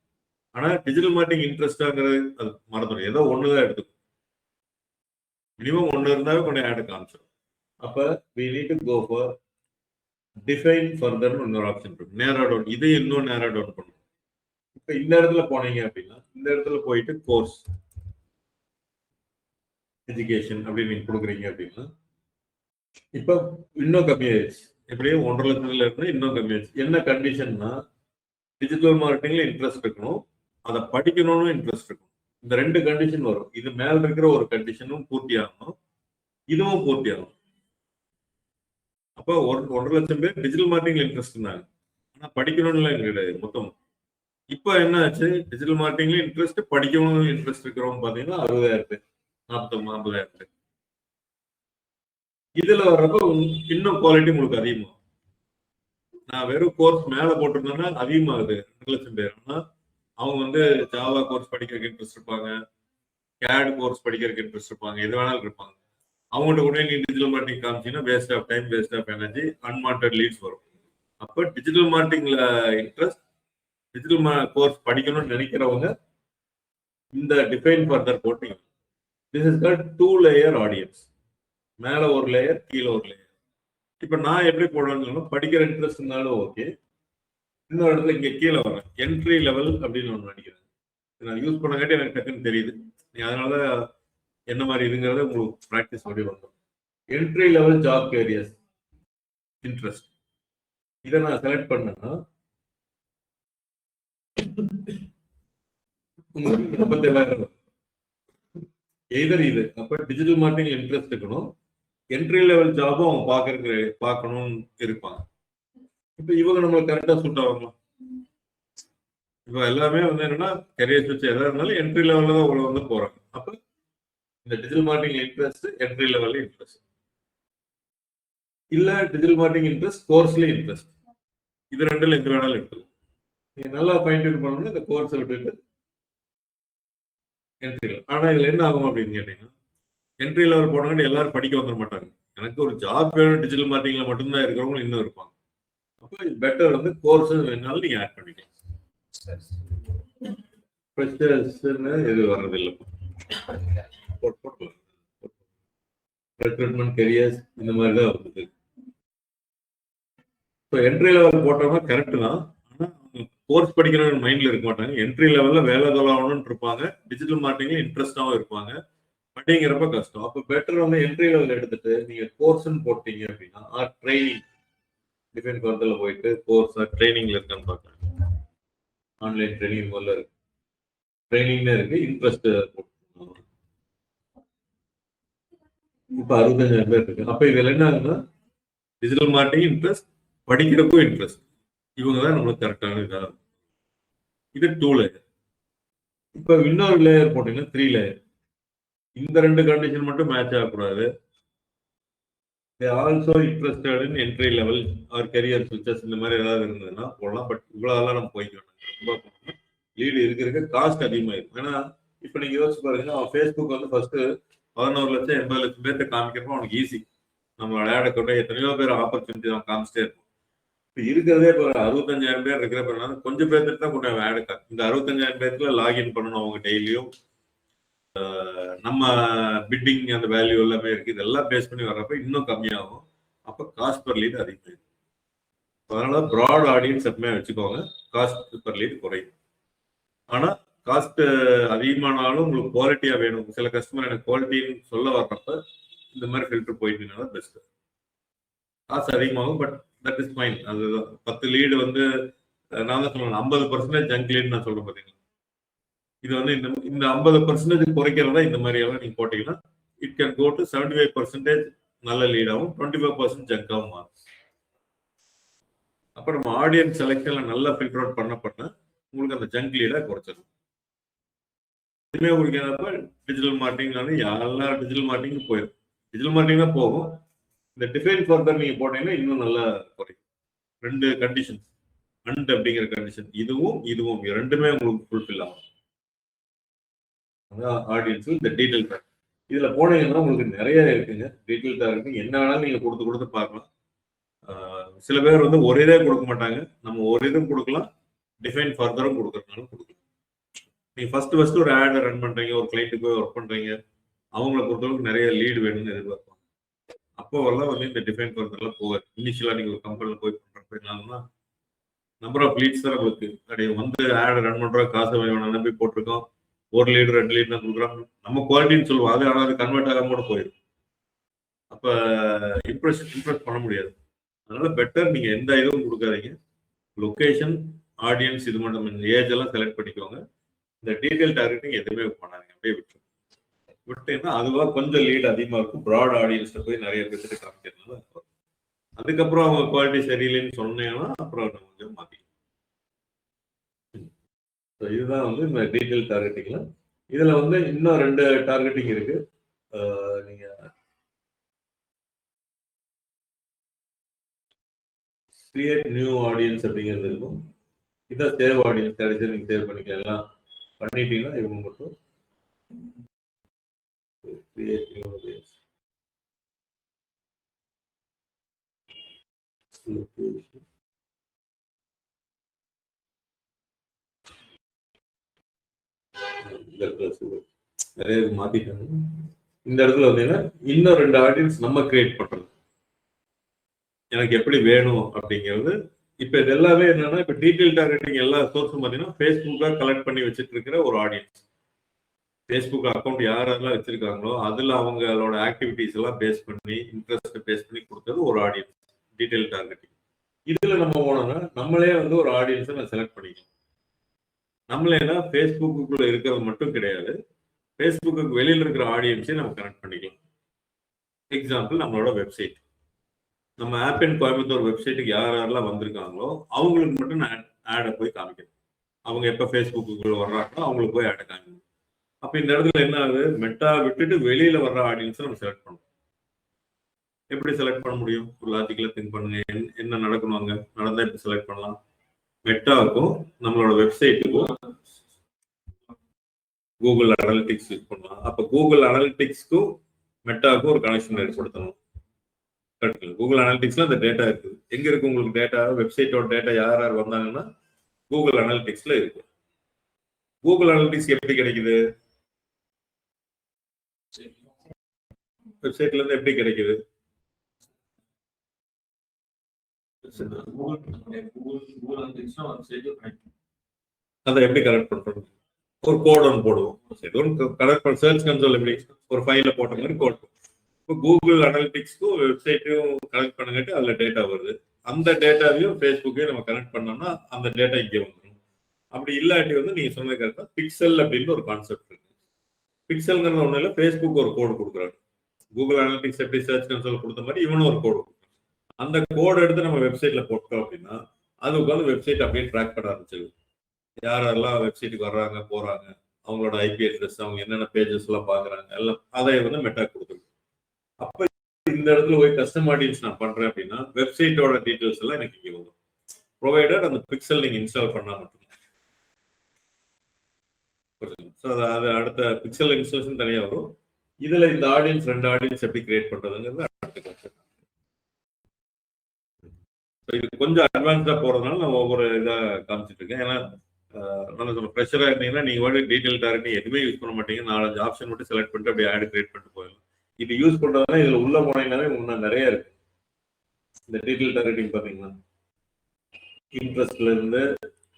ஆனா டிஜிட்டல் மார்க்கெட்டிங் இன்ட்ரெஸ்டாங்கிறது அது மறந்துடும், ஏதோ ஒண்ணுதான் எடுத்துக்கும். மினிமம் ஒன்று இருந்தாவே கொண்டு ஆட் காமிச்சிடும். அப்ப we need to go for define further இன்னொரு ஆப்ஷன் இருக்கு, நேரா டவுன். இது இன்னும் நேரா டவுன் பண்ணும். இப்ப இந்த இடத்துல போனீங்க அப்படின்னா இந்த இடத்துல போயிட்டு கோர்ஸ் எஜுகேஷன் அப்படின்னு நீங்க கொடுக்குறீங்க அப்படின்னா இப்ப இன்னும் கம்மியாயிடுச்சு. எப்படியும் 1.5 லட்சத்துல இருந்து இன்னும் கம்மியாயிடுச்சு. என்ன கண்டிஷன்னா டிஜிட்டல் மார்க்கெட்டிங்ல இன்ட்ரெஸ்ட் இருக்கணும், அதை படிக்கணும்னு இன்ட்ரெஸ்ட் இருக்கும். இந்த ரெண்டு கண்டிஷன் வரும். இது மேல இருக்கிற ஒரு கண்டிஷனும் பூர்த்தி ஆகணும், இதுவும் பூர்த்தி ஆகணும். அப்போ 1.5 லட்சம் பேர் டிஜிட்டல் மார்க்கெட்டிங்ல இன்ட்ரெஸ்ட் இருந்தாங்க, ஆனா படிக்கணும்னு கிடையாது மொத்தம். இப்போ என்ன ஆச்சு? டிஜிட்டல் மார்க்கெட்டிங்ல இன்ட்ரெஸ்ட், படிக்கணும்னு இன்ட்ரெஸ்ட் இருக்கிறவங்க பாத்தீங்கன்னா 60,000 பேர், 40,000 பேர். இதுல வர்றப்ப இன்னும் குவாலிட்டி உங்களுக்கு அதிகமாகும். நான் வெறும் கோர்ஸ் மேல போட்டிருந்தேன்னா அதிகமாகுது 2 லட்சம் பேர். ஆனா அவங்க வந்து ஜாவா கோர்ஸ் படிக்கிறதுக்கு இன்ட்ரெஸ்ட் இருப்பாங்க, கேட் கோர்ஸ் படிக்கிறதுக்கு இன்ட்ரெஸ்ட் இருப்பாங்க, எது வேணாலும் இருப்பாங்க. அவங்கள்ட்ட கூட நீ டிஜிட்டல் மார்க்கெட்டிங் காமிச்சீங்கன்னா waste of time, waste of energy, unwanted leads வரும். அப்போ டிஜிட்டல் மார்க்கெட்டிங்ல இன்ட்ரெஸ்ட், டிஜிட்டல் கோர்ஸ் படிக்கணும்னு நினைக்கிறவங்க இந்த டிஃபைன் ஃபர்தர் போட்டீங்க. This is called 2 layer audience. மேல ஒரு லேயர், கீழே ஒரு லேயர். இப்ப நான் எப்படி போடுவேன்னு படிக்கிற இன்ட்ரெஸ்ட் இருந்தாலும் ஓகே. இன்னொரு இடத்துல இங்க கீழே வரேன், என்ட்ரி லெவல் அப்படின்னு ஒன்று நினைக்கிறேன். நான் யூஸ் பண்ணங்காட்டி எனக்கு டக்குன்னு தெரியுது. அதனாலதான் என்ன மாதிரி இதுங்கிறத உங்களுக்கு ப்ராக்டிஸ் பண்ணி வந்தோம். Entry level job careers interest, இதை நான் செலக்ட் பண்ணேன்னா உங்களுக்கு 47,000 எய்தர் இது. அப்ப டிஜிட்டல் மார்க்கெட்டிங் இன்ட்ரெஸ்ட் இருக்கணும், என்ட்ரி லெவல் ஜாபும் அவங்க பார்க்கணும்னு இருப்பாங்க. இப்ப இவங்க நம்மளுக்கு கரெக்டா சூட் ஆகலாம். இப்போ எல்லாமே வந்து என்னன்னா கரியர் ஸ்விட்ச் எதா இருந்தாலும் என்ட்ரி லெவலில் தான் உள்ள வந்து போறாங்க. அப்போ இந்த டிஜிட்டல் மார்க்கெட்டிங் இன்ட்ரெஸ்ட் என்ட்ரி லெவலில் இன்ட்ரெஸ்ட் இல்ல, டிஜிட்டல் மார்க்கெட்டிங் இன்ட்ரெஸ்ட் கோர்ஸ்ல இன்ட்ரெஸ்ட், இது ரெண்டுல எது வேணாலும் எடுத்துக்கலாம். நீங்க நல்லா ஃபைன் டியூன் பண்ணணும் இந்த கோர்ஸ் விட்டுட்டு என்ட்ரி லெவல். ஆனா இதுல என்ன ஆகும் அப்படின்னு கேட்டீங்கன்னா, என்ட்ரி லெவல் போனாங்க எல்லாரும் படிக்க வந்துட மாட்டாங்க. எனக்கு ஒரு ஜாப் வேணும் டிஜிட்டல் மார்க்கெட்டிங்ல மட்டும்தான் இருக்கிறவங்க இன்னும் இருப்பாங்க. அப்போ இது பெட்டர் வந்து கோர்ஸ் வேணாலும் நீங்க ஆட் பண்ணிக்கலாம். ஃப்ரெஷர்ஸ்னு எது வர்றதில்லை. ரெக்ரூட்மெண்ட் கெரியர்ஸ் இந்த மாதிரி தான் வருது. ஸோ என்ட்ரி லெவல் போட்டோம்னா கரெக்ட் தான். ஆனால் கோர்ஸ் படிக்கிறவங்க மைண்ட்ல இருக்க மாட்டாங்க. என்ட்ரி லெவல்ல வேலை தொழிலாகணும்னு இருப்பாங்க, டிஜிட்டல் மார்க்கெட்டிங்ல இன்ட்ரெஸ்டாகவும் இருப்பாங்க. அப்படிங்கிறப்ப கஷ்டம். அப்போ பெட்டர் வந்து என்ட்ரி லெவல் எடுத்துட்டு நீங்க கோர்ஸ்ன்னு போட்டீங்க அப்படின்னா ட்ரைனிங் டிஃபென்ஸ் வரதில் போயிட்டு கோர்ஸ் ட்ரைனிங்ல இருக்கான்னு பார்க்கலாம். ஆன்லைன் ட்ரைனிங் முதல்ல இருக்கு, ட்ரைனிங்ல இருக்கு, இன்ட்ரெஸ்ட் இப்போ 65,000 பேர் இருக்கு. அப்போ இதுல என்ன ஆகுதுன்னா டிஜிட்டல் மார்க்கெட்டிங் இன்ட்ரெஸ்ட், படிக்கிறப்போ இன்ட்ரெஸ்ட், இவங்க தான் நம்மளுக்கு கரெக்டான இதா. இது 2 லேயர். இப்போ இன்னொரு லேயர் போட்டீங்கன்னா 3 லேயர். இந்த 2 கண்டிஷன் மட்டும் மேட்ச் ஆகக்கூடாது. Also interested in entry level or career ஸ்விட்சஸ் இந்த மாதிரி ஏதாவது இருந்ததுன்னா போடலாம். பட் இவ்வளோலாம் நம்ம போய்க்கணும். ரொம்ப லீடு இருக்க காஸ்ட் அதிகமாயிருக்கும். ஏன்னா இப்போ நீங்க யோசிச்சு பாருங்க, அவன் ஃபேஸ்புக் வந்து ஃபர்ஸ்ட் 11 லட்சம் 80 லட்சம் பேர்த்த காமிக்கிறப்போ அவனுக்கு ஈஸி. நம்மளோட ஆடை கொண்டு எத்தனையோ பேர் ஆப்பர்ச்சுனிட்டி அவன் காமிச்சிட்டே இருக்கும். இப்போ இருக்கிறதே இப்போ 65,000 பேர் இருக்கிறப்ப கொஞ்சம் பேர்த்துட்டு தான் கொண்டு அவன் ஆடு காமி. இந்த 65,000 பேருக்குள்ள லாகின் பண்ணணும் அவங்க டெய்லியும். நம்ம பிட்டிங் அந்த வேல்யூ எல்லாமே இருக்கு. இதெல்லாம் பேஸ் பண்ணி வர்றப்ப இன்னும் கம்மியாகும். அப்போ காஸ்ட் பர் லீட் அதிகமாகும். அதனால ப்ராட் ஆடியன்ஸ் எப்பவுமே வச்சுக்கோங்க, காஸ்ட் பர் லீட் குறையும். ஆனா காஸ்ட் அதிகமானாலும் உங்களுக்கு குவாலிட்டியா வேணும். சில கஸ்டமர் எனக்கு குவாலிட்டின்னு சொல்ல வர்றப்ப இந்த மாதிரி ஃபில்டர் போயிட்டீங்கன்னா பெஸ்ட். காசு அதிகமாகும், பட் தட் இஸ் ஃபைன். அது 10 லீடு வந்து நான் தான் சொல்லணும் 50% ஜங்க் லீடு நான் சொல்றேன் பார்த்தீங்களா. இது வந்து இந்த 50% குறைக்கிறதா இந்த மாதிரி எல்லாம் நீங்க போட்டீங்கன்னா இட் கேன் கோ டு 75% நல்ல லீடாகவும் 25% ஜங்காகவும் மாறும். அப்புறம் நம்ம ஆடியன்ஸ் செலக்ஷன்ல நல்லா ஃபில்டர் அவுட் பண்ண உங்களுக்கு அந்த ஜங்க் லீடை குறைச்சிடும். இதுவே உங்களுக்கு என்னப்ப டிஜிட்டல் மார்க்கெட்டிங் வந்து எல்லா டிஜிட்டல் மார்க்கெட்டிங் போயிடும். டிஜிட்டல் மார்க்கெட்டிங் தான் போகும். இந்த டிஃபைன் ஃபர்தர் நீங்க போட்டீங்கன்னா இன்னும் நல்லா குறையும். 2 கண்டிஷன்ஸ் அண்ட் அப்படிங்கிற கண்டிஷன், இதுவும் ரெண்டுமே உங்களுக்கு ஃபுல்ஃபில் ஆகும். ஆடியன்ஸ் இந்த டீடைல் டார்கெட் இதுல போனீங்கன்னா உங்களுக்கு நிறைய இருக்குங்க. டீடைல் டார்கெட் என்ன வேணாலும் நீங்க கொடுத்து பார்க்கலாம். சில பேர் வந்து ஒரு இதே கொடுக்க மாட்டாங்க. நம்ம ஒரு இதுவும் கொடுக்கலாம், டிஃபைன் ஃபர்தரும் கொடுக்கறதுனாலும் கொடுக்கலாம். நீங்க ஃபர்ஸ்ட் ஒரு ஆட் ரன் பண்றீங்க, ஒரு கிளைண்ட்டுக்கு போய் ஒர்க் பண்றீங்க, அவங்கள பொறுத்தவரைக்கும் நிறைய லீடு வேணும்னு எதிர்பார்ப்பாங்க. அப்போ எல்லாம் வந்து இந்த டிஃபைன் ஃபர்தர்லாம் போகாது. இனிஷியலா நீங்க ஒரு கம்பெனில போய் பண்றப்ப என்னன்னா நம்பர் ஆஃப் லீட்ஸ் தான் உங்களுக்கு கிடையாது. வந்து ஆட் ரன் பண்றோம், காசு வேணும் நம்பி போட்டிருக்கோம், ஒரு லீடு 2 லீடு தான் கொடுக்குறோம், நம்ம குவாலிட்டின்னு சொல்லுவோம். அது ஆனால் அது கன்வெர்ட் ஆகாம கூட போயிடும். அப்ப இம்ப்ரெஸ் பண்ண முடியாது. அதனால பெட்டர் நீங்க எந்த இதுவும் கொடுக்காதீங்க. லொகேஷன், ஆடியன்ஸ் இது மட்டும் ஏஜ் எல்லாம் செலக்ட் பண்ணிக்கோங்க. இந்த டீடைல் டார்கெட்டிங் எதுவுமே பண்ணாதீங்க, அப்படியே விட்டீங்கன்னா அதுவா கொஞ்சம் லீட் அதிகமா இருக்கும். ப்ராட் ஆடியன்ஸ்ல போய் நிறைய பேர்த்துட்டு காமிக்கிறதுனால அதுக்கப்புறம் அவங்க குவாலிட்டி சரியில்லைன்னு சொன்னீங்கன்னா அப்புறம் நம்ம கொஞ்சம் மாத்திக்கலாம். இதுதான் வந்து இந்த டீடைல் டார்கெட்டிங்ல. இதுல வந்து இன்னும் 2 டார்கெட்டிங் இருக்கு. நீங்க கிரியேட் நியூ ஆடியன்ஸ் அப்படிங்கிறது இருக்கும். இதான் சேவ் ஆடியன்ஸ், கடைசி நீங்க சேவ் பண்ணிக்கலாம். எல்லாம் பண்ணிட்டீங்கன்னா இவங்க மட்டும் கிரியேட் நியூ ஆடியன்ஸ். நிறைய மாத்திட்டாங்க. இந்த இடத்துல வந்தீங்கன்னா இன்னும் 2 ஆடியன்ஸ் நம்ம கிரியேட் பண்றது எனக்கு எப்படி வேணும் அப்படிங்கிறது. இப்ப இது எல்லாமே என்னன்னா இப்ப டீடைல் டார்கெட்டிங் எல்லா சோர்ஸும் பார்த்தீங்கன்னா ஃபேஸ்புக்கா கலெக்ட் பண்ணி வச்சுட்டு இருக்கிற ஒரு ஆடியன்ஸ். ஃபேஸ்புக் அக்கௌண்ட் யாரெல்லாம் வச்சிருக்காங்களோ அதுல அவங்களோட ஆக்டிவிட்டிஸ் எல்லாம் பேஸ் பண்ணி இன்ட்ரெஸ்ட் பேஸ் பண்ணி கொடுத்தது ஒரு ஆடியன்ஸ் டீடைல் டார்கெட்டிங். இதுல நம்ம போனோம்னா நம்மளே வந்து ஒரு ஆடியன்ஸை நான் செலக்ட் பண்ணிக்கலாம். நம்மளேனா ஃபேஸ்புக்குள்ள இருக்கிறது மட்டும் கிடையாது, ஃபேஸ்புக்கு வெளியில இருக்கிற ஆடியன்ஸையும் நம்ம கனெக்ட் பண்ணிக்கலாம். எக்ஸாம்பிள் நம்மளோட வெப்சைட், நம்ம ஆப் இன் கோயம்புத்தூர் வெப்சைட்டுக்கு யாரெல்லாம் வந்திருக்காங்களோ அவங்களுக்கு மட்டும் நான் ஆடை போய் காமிக்கிறேன். அவங்க எப்ப ஃபேஸ்புக்குள்ள வர்றாங்களோ அவங்களுக்கு போய் ஆட் காமிக்கணும். அப்ப இந்த இடத்துல என்ன ஆகுது, மெட்டா விட்டுட்டு வெளியில வர்ற ஆடியன்ஸை நம்ம செலக்ட் பண்ணணும். எப்படி செலக்ட் பண்ண முடியும்? ஒரு லாஜிக்கலா திங்க் பண்ணுங்க. என்ன நடக்கணும், அங்க நடந்தா எப்படி செலக்ட் பண்ணலாம்? மெட்டாவுக்கும் நம்மளோட வெப்சைட்டுக்கும் கூகுள் அனலிட்டிக்ஸ் யூஸ் பண்ணலாம். அப்ப கூகுள் அனலிட்டிக்ஸ்க்கும் மெட்டாவுக்கும் ஒரு கனெக்ஷன் ஏற்படுத்தணும். கூகுள் அனலிட்டிக்ஸ்ல அந்த டேட்டா இருக்குது. எங்க இருக்கு உங்களுக்கு டேட்டா? வெப்சைட்டோட டேட்டா யார் யார் வந்தாங்கன்னா கூகுள் அனலிட்டிக்ஸ்ல இருக்கு. கூகுள் அனலிட்டிக்ஸ் எப்படி கிடைக்குது? வெப்சைட்ல இருந்து எப்படி கிடைக்குது? அதை எப்படி கனெக்ட் பண்றோம்? ஒரு கோட் ஒன்று போடுவோம். கனெக்ட் பண்ண சர்ச் கன்சோல் எப்படி ஒரு ஃபைல போட்ட மாதிரி கோட். இப்போ கூகுள் அனலிட்டிக்ஸ்க்கும் வெப்சைட்டையும் கனெக்ட் பண்ணுங்கட்டு அதுல டேட்டா வருது. அந்த டேட்டாவையும் ஃபேஸ்புக்கையும் நம்ம கனெக்ட் பண்ணோம்னா அந்த டேட்டா இங்கே வந்துடும். அப்படி இல்லாட்டி வந்து நீங்க சொன்னது கரெக்டா பிக்சல் அப்படின்னு ஒரு கான்செப்ட் இருக்கு. பிக்சல்ங்கிறது ஒன்றும் இல்லை, ஃபேஸ்புக் ஒரு கோடு கொடுக்குறாங்க. கூகுள் அனலிட்டிக்ஸ் எப்படி சர்ச் கன்சோல் கொடுத்த மாதிரி இவனும் ஒரு கோடு கொடுக்குறாங்க. அந்த கோடை எடுத்து நம்ம வெப்சைட்ல போட்டோம் அப்படின்னா அது உட்காந்து வெப்சைட் அப்படியே ட்ராக் பண்ண ஆரம்பிச்சிருக்கு. யாரெல்லாம் வெப்சைட்டுக்கு வர்றாங்க போறாங்க, அவங்களோட ஐபி அட்ரஸ், அவங்க என்னென்ன பேஜஸ் எல்லாம் பாக்குறாங்க, எல்லாம் அதை வந்து மெட்டா கொடுத்துருக்கு. அப்ப இந்த இடத்துல போய் கஸ்டம் ஆடியன்ஸ் நான் பண்றேன் அப்படின்னா வெப்சைட்டோட டீடைல்ஸ் எல்லாம் எனக்கு இங்க வரும். ப்ரொவைடர் அந்த பிக்சல் நீங்க இன்ஸ்டால் பண்ணா மட்டும். அது அடுத்த பிக்சல் இன்ஸ்டாலேஷன் தனியா வரும். இதுல இந்த ஆடியன்ஸ் 2 ஆடியன்ஸ் எப்படி கிரியேட் பண்றதுங்கிறது அடுத்த கான்செப்ட். இது கொஞ்சம் அட்வான்ஸ்டா போறதுனால நான் ஒவ்வொரு இதா காமிச்சிட்டு இருக்கேன். ஏன்னா நம்ம ப்ரெஷரா இருந்தீங்கன்னா நீங்க வந்து டீடைல் டார்கெட்டிங் எதுவுமே யூஸ் பண்ண மாட்டீங்க. 4-5 ஆப்ஷன் மட்டும் செலக்ட் பண்ணிட்டு அப்படியே ஆட் கிரியேட் பண்ணிட்டு போயிடலாம். இது யூஸ் பண்றதுனா இதுல உள்ள போனீங்கன்னாவே இன்னும் நிறைய இருக்கு. இந்த டீடைல் டார்கெட்டிங் பாத்தீங்கன்னா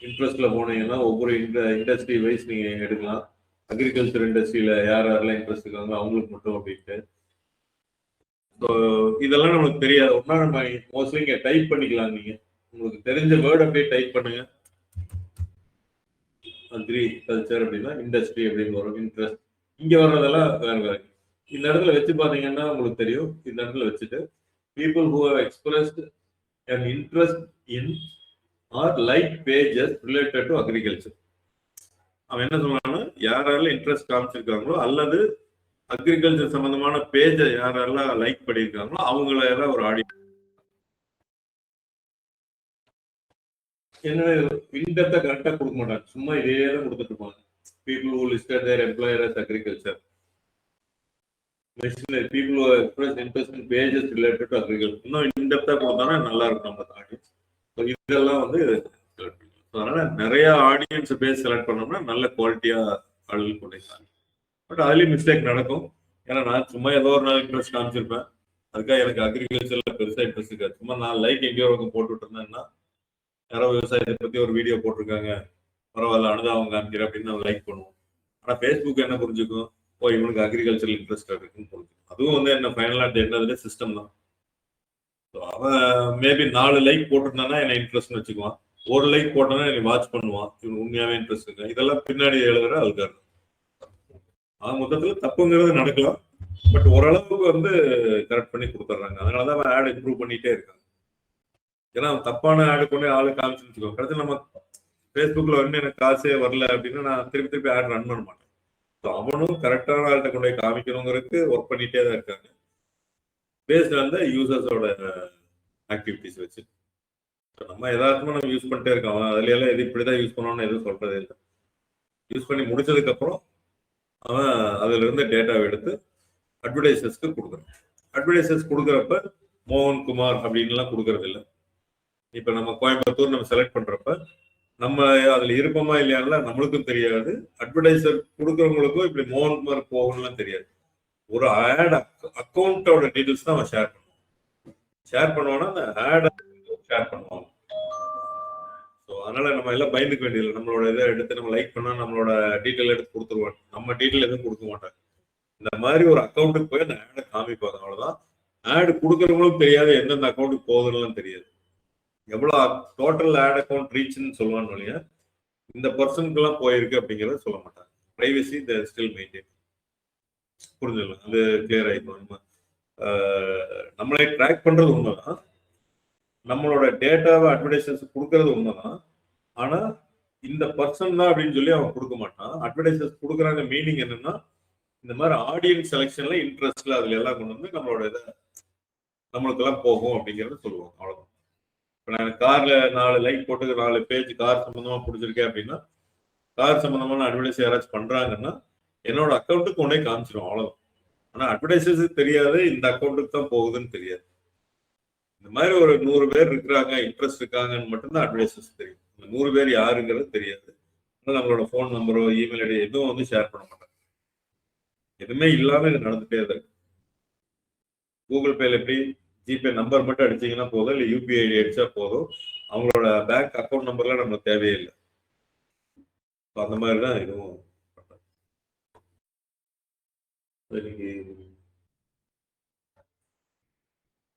இன்ட்ரெஸ்ட்ல போனீங்கன்னா ஒவ்வொரு இண்டஸ்ட்ரி வைஸ் நீங்க எடுக்கலாம். அக்ரிகல்ச்சர் இண்டஸ்ட்ரியில யார் யாரெல்லாம் இன்ட்ரெஸ்ட் இருக்காங்க அவங்களுக்கு மட்டும் அப்படின்ட்டு. ஸோ இதெல்லாம் நம்மளுக்கு தெரியாது. ஒன்னா நம்ம மோஸ்ட்லி இங்க டைப் பண்ணிக்கலாம். நீங்க உங்களுக்கு தெரிஞ்ச வேர்ட் அப்படியே டைப் பண்ணுங்க. அக்ரிகல்ச்சர் அப்படின்னா இண்டஸ்ட்ரி அப்படின்னு வரும். இன்ட்ரெஸ்ட் இங்க வர்றதெல்லாம் வேற வேற. இந்த இடத்துல வச்சு பாத்தீங்கன்னா உங்களுக்கு தெரியும். இந்த இடத்துல வச்சுட்டு people who have expressed an interest in or like pages related to agriculture. அவன் என்ன சொல்றான்னா யாரெல்லாம் இன்ட்ரெஸ்ட் காமிச்சிருக்காங்களோ அல்லது அக்ரிகல்ச்சர் சம்பந்தமான பேஜை யாரெல்லாம் லைக் பண்ணியிருக்காங்களோ அவங்கள எல்லாம் ஒரு ஆடியன்ஸ். என்ன இன்டெப்தா கரெக்டா கொடுக்க மாட்டாங்க, சும்மா இதே தான் கொடுத்துட்டு இருப்பாங்க. people who listed their employer as agriculture, people who expressed interest in pages related to agriculture. இன்னும் இன்டெப்தா கொடுத்தானா நல்லா இருக்கும் நம்ம ஆடியன்ஸ். இதெல்லாம் வந்து அதனால நிறைய ஆடியன்ஸ் பேஸ் செலக்ட் பண்ணோம்னா நல்ல குவாலிட்டியா ஆளுகள் கொண்டிருக்காங்க. பட் அதுலயும் மிஸ்டேக் நடக்கும். ஏன்னா நான் சும்மா ஏதோ ஒரு நாள் இன்ட்ரெஸ்ட் காமிச்சிருப்பேன். அதுக்காக எனக்கு அக்ரிகல்ச்சர்ல பெருசா இன்ட்ரெஸ்ட் இருக்காது. சும்மா நான் லைக் எங்கேயோ போட்டுட்டு இருந்தேன்னா யாரோ விவசாயத்தை பத்தி ஒரு வீடியோ போட்டிருக்காங்க, பரவாயில்ல அனுதாபம் காமிக்கிறேன் அப்படின்னு நம்ம லைக் பண்ணுவோம். ஆனா ஃபேஸ்புக் என்ன புரிஞ்சுக்கும், ஓ இவனுக்கு அக்ரிகல்ச்சர் இன்ட்ரெஸ்ட் இருக்குன்னு புரிஞ்சுக்கும். அதுவும் வந்து என்ன ஃபைனலா என்னதுல சிஸ்டம் தான். அவன் மேபி 4 லைக் போட்டிருந்தானா என்ன இன்ட்ரெஸ்ட்னு வச்சுக்குவான். ஒரு லைக் போட்டோன்னா என்னை வாட்ச் பண்ணுவான், இவன் உண்மையாவே இன்ட்ரெஸ்ட் இருக்கு. இதெல்லாம் பின்னாடி எழுதுற அல்காரிதம். மொத்தத்துல தப்புங்கிறது நடக்கலாம். பட் ஓரளவுக்கு வந்து கரெக்ட் பண்ணி கொடுத்துட்றாங்க. அதனாலதான் அவன் ஆட் இம்ப்ரூவ் பண்ணிட்டே இருக்காங்க. ஏன்னா தப்பான ஆடு கொண்டு ஆளு காமிச்சுன்னு வச்சுக்கோ, கடைசி நம்ம ஃபேஸ்புக்ல வந்து எனக்கு காசே வரல அப்படின்னா நான் திருப்பி ஆட் ரன் பண்ண மாட்டேன். அவனும் கரெக்டான ஆள்கிட்ட கொண்டு போய் காமிக்கணுங்கிறதுக்கு ஒர்க் பண்ணிட்டே தான் இருக்காங்க. பேஸ்ட் அந்த யூசர்ஸோட ஆக்டிவிட்டிஸ் வச்சு நம்ம எதார்த்தமா நம்ம யூஸ் பண்ணிட்டே இருக்கோம். அதுல எல்லாம் எது இப்படிதான் யூஸ் பண்ணணும்னு எதுவும் சொல்றதே இல்லை. யூஸ் பண்ணி முடிச்சதுக்கு அப்புறம் அவன் அதுல இருந்து டேட்டாவை எடுத்து அட்வர்டைசர்ஸ்க்கு கொடுக்குறான். அட்வர்டைசர்ஸ் கொடுக்குறப்ப மோகன் குமார் அப்படின்லாம் கொடுக்கறது இல்லை. இப்ப நம்ம கோயம்புத்தூர் நம்ம செலக்ட் பண்றப்ப நம்ம அதுல இருப்போமா இல்லையால நம்மளுக்கும் தெரியாது, அட்வர்டைசர் கொடுக்குறவங்களுக்கும் இப்படி மோகன் குமார் போகணும்லாம் தெரியாது. ஒரு ஆட் அக்கௌண்டோட டீடைல்ஸ் தான் அவன் ஷேர் பண்ணுவான்னா அந்த ஆட் ஷேர் பண்ணுவாங்க. ஸோ அதனால நம்ம எல்லாம் பயந்துக்க வேண்டியதில்லை. நம்மளோட இதை எடுத்து நம்ம லைக் பண்ணா நம்மளோட டீட்டெயில் எடுத்து கொடுத்துருவாங்க. நம்ம டீட்டெயில் எதுவும் கொடுக்க மாட்டாங்க. இந்த மாதிரி ஒரு அக்கௌண்ட்டுக்கு போய் அந்த ஆடை காமிப்பாங்க. அவ்வளவுதான். ஆடு கொடுக்குறவங்களும் தெரியாது, எந்தெந்த அக்கௌண்ட்டுக்கு போகுதுன்னு தெரியாது. எவ்வளவு டோட்டல் ஆட் அக்கௌண்ட் ரீச்னு சொல்லுவான்னு இல்லையா, இந்த பர்சனுக்கு எல்லாம் போயிருக்கு அப்படிங்கிறத சொல்ல மாட்டாங்க. Privacy still maintain. புரிஞ்சுக்கலாம், அது கிளியர் ஆயிடும். நம்மளை ட்ராக் பண்றது உண்மைதான், நம்மளோட டேட்டாவை அட்வர்டைசர்ஸ் கொடுக்கறது உண்மைதான். ஆனா இந்த பர்சன் தான் அப்படின்னு சொல்லி அவன் கொடுக்க மாட்டான். அட்வர்டைசர்ஸ் கொடுக்குறாங்க மீனிங் என்னன்னா, இந்த மாதிரி ஆடியன்ஸ் செலெக்ஷன்ல இன்ட்ரெஸ்ட்ல அதுல எல்லாம் கொண்டு வந்து நம்மளோட இதை நம்மளுக்கெல்லாம் போகும் அப்படிங்கறத சொல்லுவாங்க. அவ்வளவுதான். இப்போ நான் கார்ல 4 லைக் போட்டு 4 பேஜ் கார் சம்பந்தமா பிடிச்சிருக்கேன் அப்படின்னா, கார் சம்பந்தமான அட்வர்டைஸ் யாராச்சும் பண்றாங்கன்னா என்னோட அக்கௌண்ட்டுக்கு உடனே காமிச்சிடும். அவ்வளவுதான். ஆனா அட்வர்டைசர்ஸுக்கு தெரியாது இந்த அக்கௌண்ட்டுக்கு தான் போகுதுன்னு தெரியாது. இந்த மாதிரி ஒரு 100 பேர் இருக்கிறாங்க, இன்ட்ரெஸ்ட் இருக்காங்கன்னு மட்டும்தான் அட்வர்டைசர்ஸ் தெரியும். இந்த 100 பேர் யாருங்கிறது தெரியாது. நம்மளோட ஃபோன் நம்பரோ இமெயில் ஐடி எதுவும் வந்து ஷேர் பண்ண மாட்டாங்க. எதுவுமே இல்லாம இது நடந்துட்டே தான் இருக்கு. கூகுள் பேல எப்படி ஜிபே நம்பர் மட்டும் அடிச்சீங்கன்னா போதும், இல்லை யூபிஐ ஐடி அடிச்சா போதும், அவங்களோட பேங்க் அக்கௌண்ட் நம்பர்லாம் நம்மளுக்கு தேவையே இல்லை. அந்த மாதிரி தான் இதுவும்.